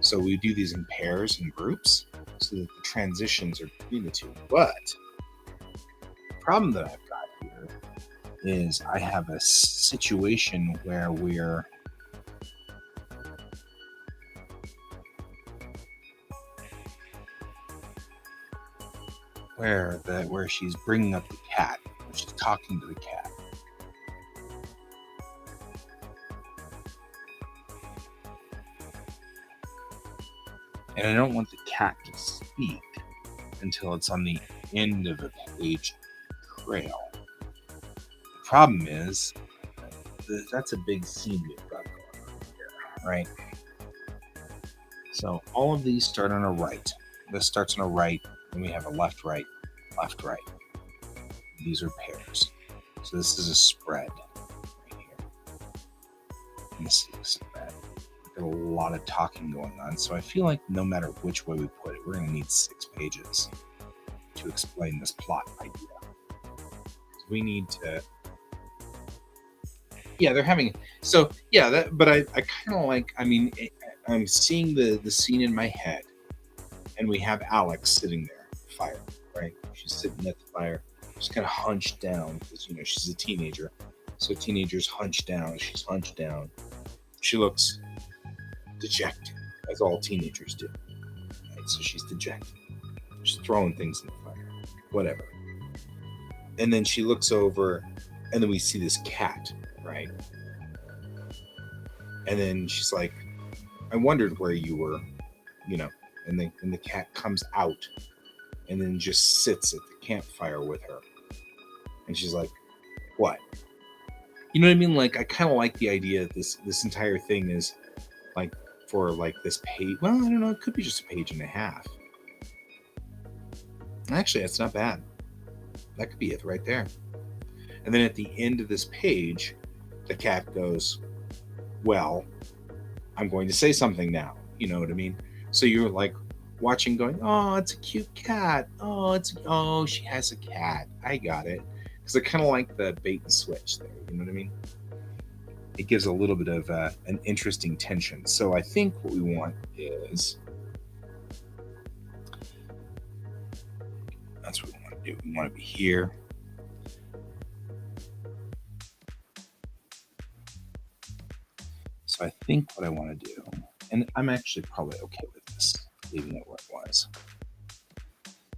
So we do these in pairs and groups so that the transitions are between the two. But the problem that I've got here is I have a situation where where she's bringing up the cat. She's talking to the cat. And I don't want the cat to speak until it's on the end of a page trail. The problem is that's a big scene we've got going on here, right? So all of these start on a right. This starts on a right, and we have a left, right, left, right. These are pairs. So this is a spread right here. And this is a spread. We've got a lot of talking going on. So I feel like no matter which way we put it, we're going to need 6 pages to explain this plot idea. So we need to... Yeah, they're having... So, yeah, but I kind of like... I mean, I'm seeing the scene in my head. And we have Alex sitting there, fire, right? She's sitting at the fire. She's kind of hunched down because, she's a teenager. So teenagers hunch down. She's hunched down. She looks dejected, as all teenagers do. Right? So she's dejected. She's throwing things in the fire. Whatever. And then she looks over, and then we see this cat, right? And then she's like, I wondered where you were, and the cat comes out and then just sits at the campfire with her. And she's like, what? You know what I mean? Like, I kind of like the idea that this entire thing is like for like this page. Well, I don't know. It could be just a page and a half. Actually, that's not bad. That could be it right there. And then at the end of this page, the cat goes, well, I'm going to say something now. You know what I mean? So you're like watching going, oh, it's a cute cat. Oh, she has a cat. I got it. Because I kind of like the bait and switch there. You know what I mean? It gives a little bit of an interesting tension. So I think what we want is... That's what we want to do. We want to be here. So I think what I want to do, and I'm actually probably okay with this, leaving it where it was.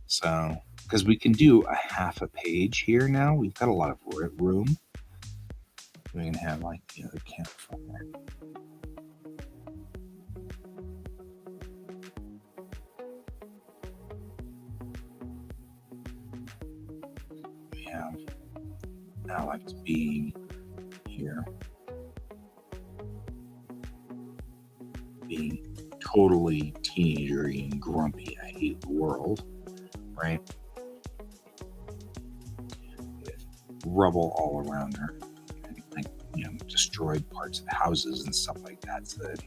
So, because we can do a half a page here now. We've got a lot of room. We can have like the other campfire. We have Alex being here. Being totally teenagery and grumpy. I hate the world. Right? With rubble all around her. And like, destroyed parts of the houses and stuff like that. So that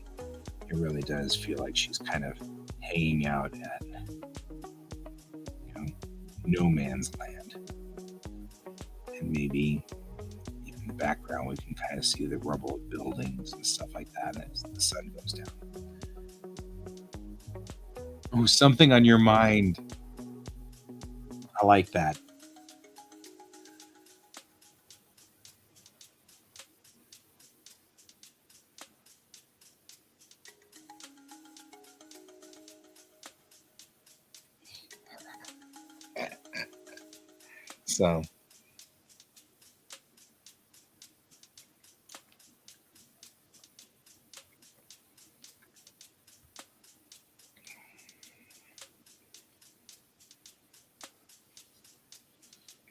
it really does feel like she's kind of hanging out at no man's land. And maybe in the background we can kind of see the rubble of buildings and stuff like that as the sun goes down. Oh, something on your mind. I like that.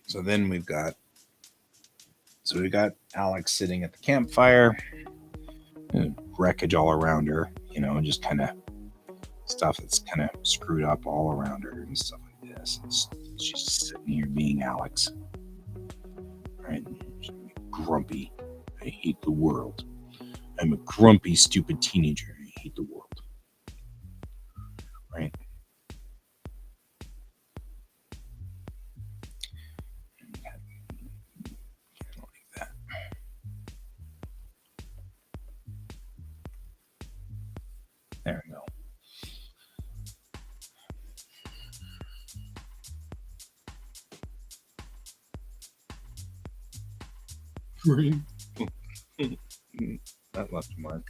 So then we've got Alex sitting at the campfire, wreckage all around her, just kind of stuff that's kind of screwed up all around her and stuff like this. She's just sitting here being Alex, right? She's grumpy. I hate the world. I'm a grumpy, stupid teenager. I hate the world, right? Like that. There we go. That left a mark.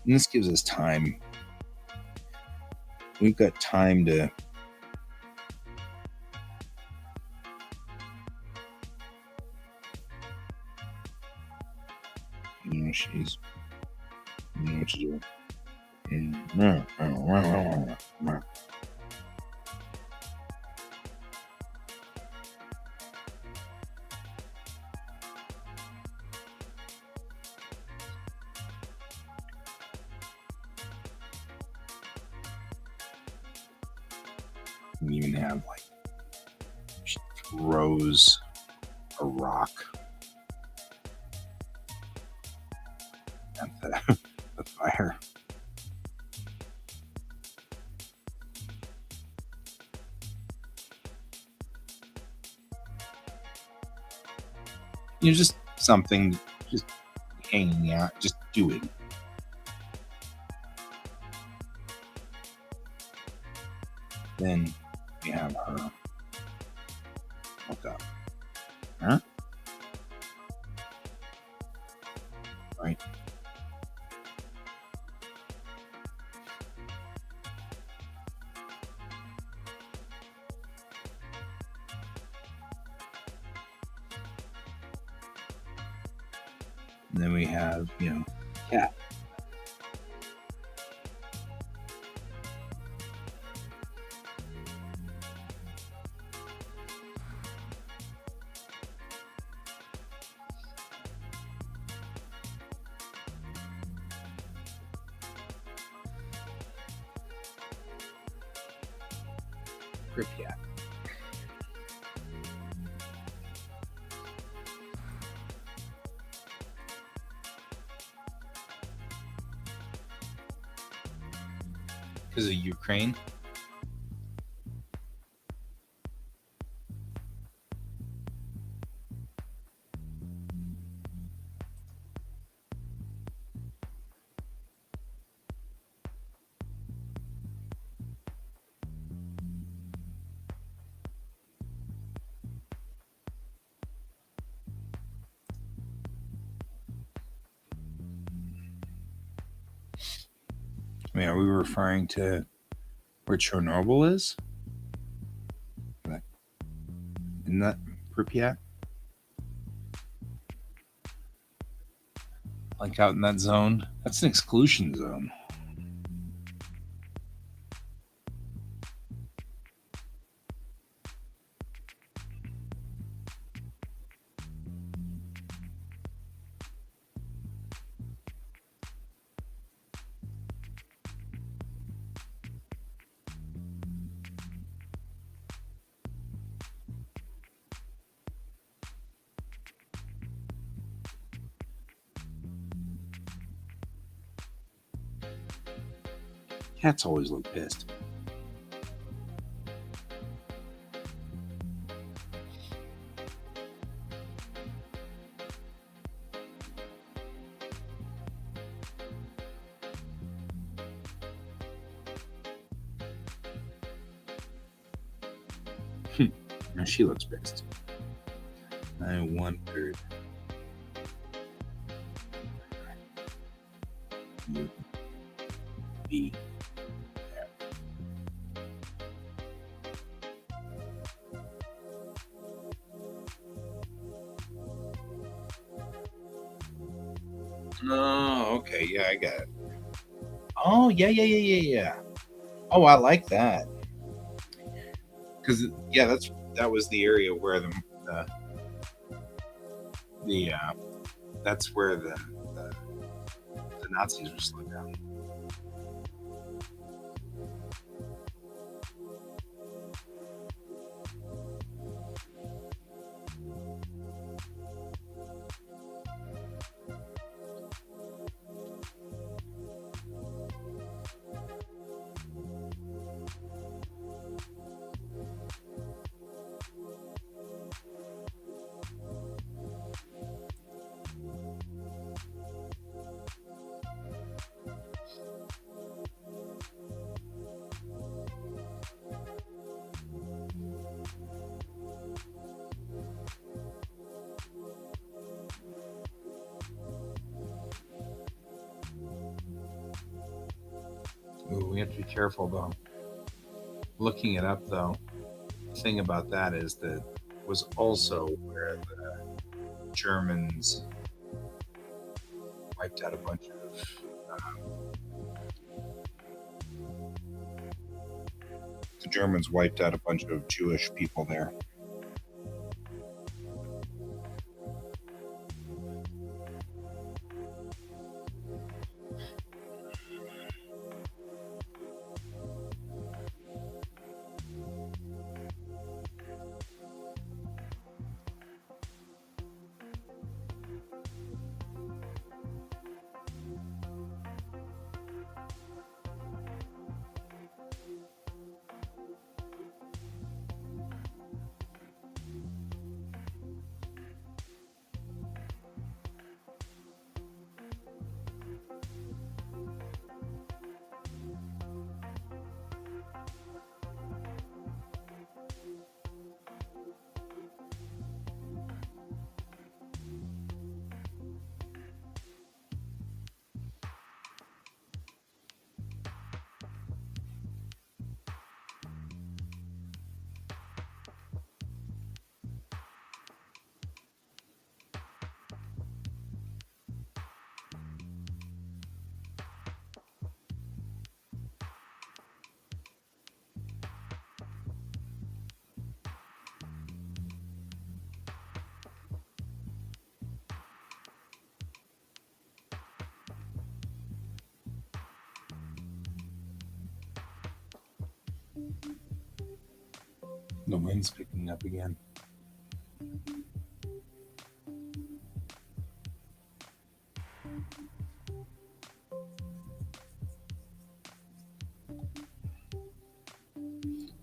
And this gives us time. We've got time to she's what you do. We even have like she throws a rock at the fire. Just something, just hanging out, just do it. Then we have her look up. Huh? Right. And then we have, cat. Cat. Because of Ukraine. I mean, are we referring to where Chernobyl is? Isn't that Pripyat? Like out in that zone? That's an exclusion zone. Cats always look pissed. Now she looks pissed. I wondered. You'd be there. Oh, okay. Yeah, I got it. Oh, yeah. Oh, I like that. Because yeah, that was the area where the that's where the Nazis were slowed down. Ooh, we have to be careful though. Looking it up though, the thing about that is that was also where the Germans wiped out a bunch of Jewish people there. The wind's picking up again.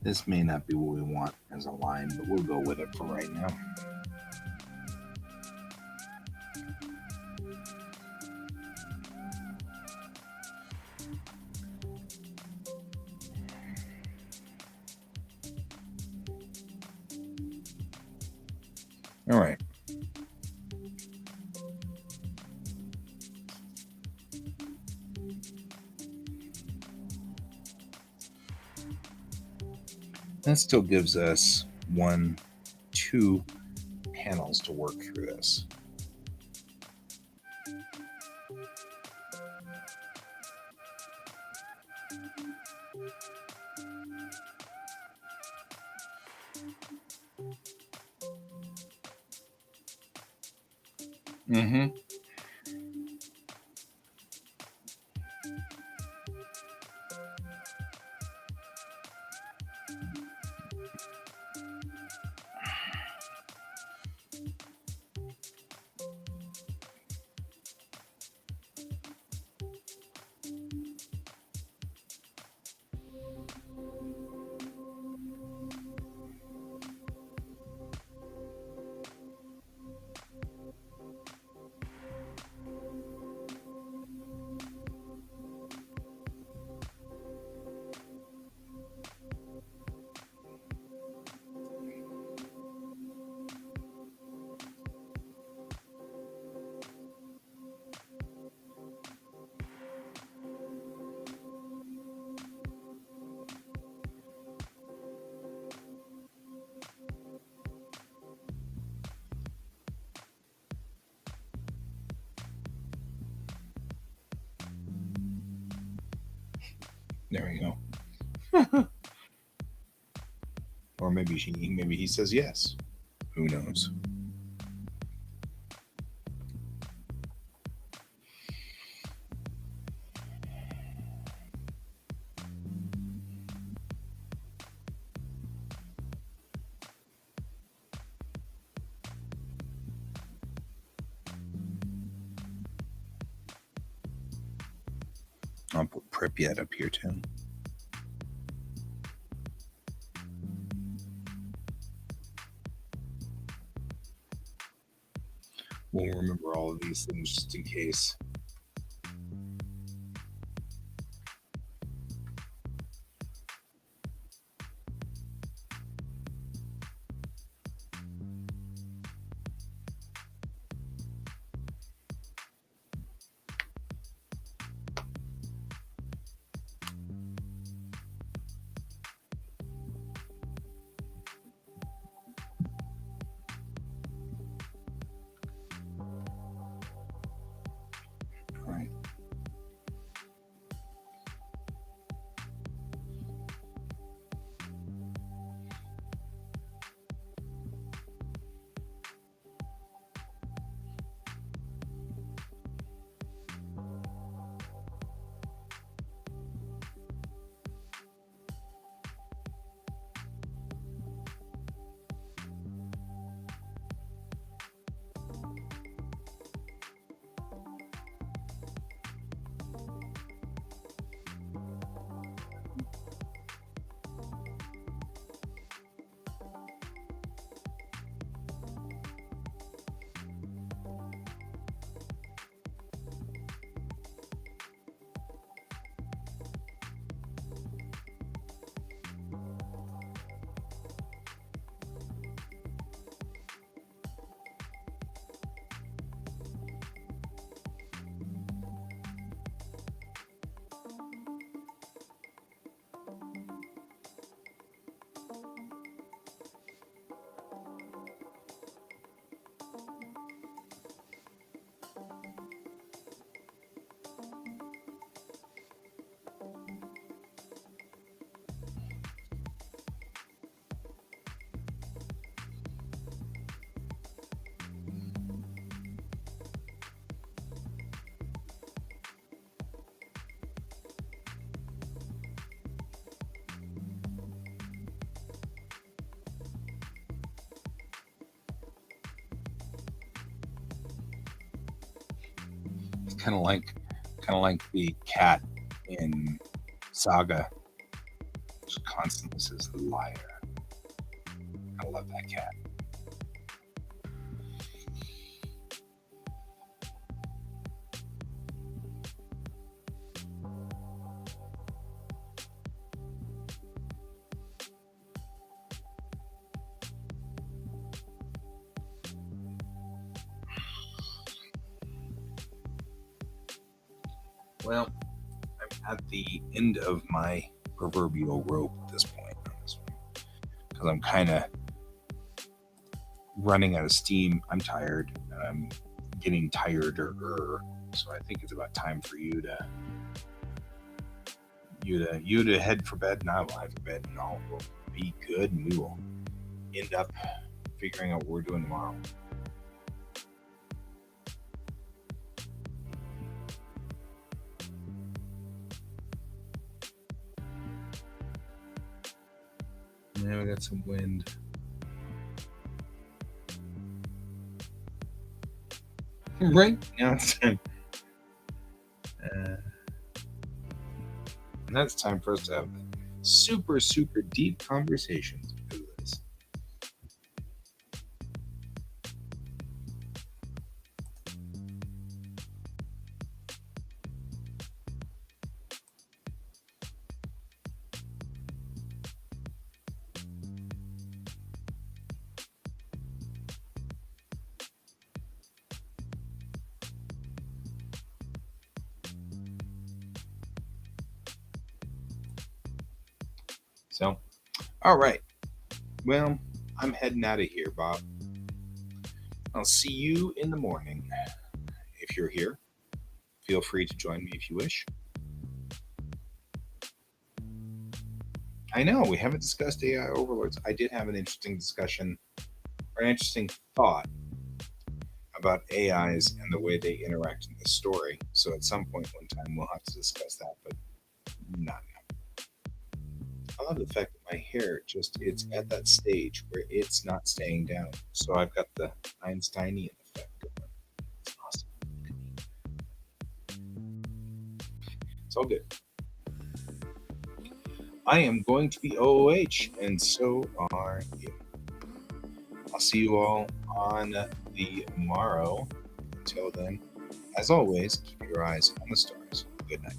This may not be what we want as a line, but we'll go with it for right now. All right. That still gives us 2 panels to work through this. Mm-hmm. There you go. Or maybe he says yes. Who knows? I'll put Pripyat up here too. We'll remember all of these things just in case. All right. It's kind of like the cat in Saga. Just constantly says liar. I love that cat. Well, I'm at the end of my proverbial rope at this point on this one because I'm kind of running out of steam. I'm tired. I'm getting tireder. So I think it's about time for you to head for bed, and I will head for bed, and all will be good, and we will end up figuring out what we're doing tomorrow. Now we got some wind. Right now it's time. And that's time for us to have super, super deep conversations because of this. So, all right. Well, I'm heading out of here, Bob. I'll see you in the morning. If you're here, feel free to join me if you wish. I know we haven't discussed AI overlords. I did have an interesting discussion or an interesting thought about AIs and the way they interact in the story. So at some point, one time, we'll have to discuss that, but not now. I love the fact that my hair it's at that stage where it's not staying down. So I've got the Einsteinian effect going. It's awesome. It's all good. I am going to be OOH, and so are you. I'll see you all on the morrow. Until then, as always, keep your eyes on the stars. Good night.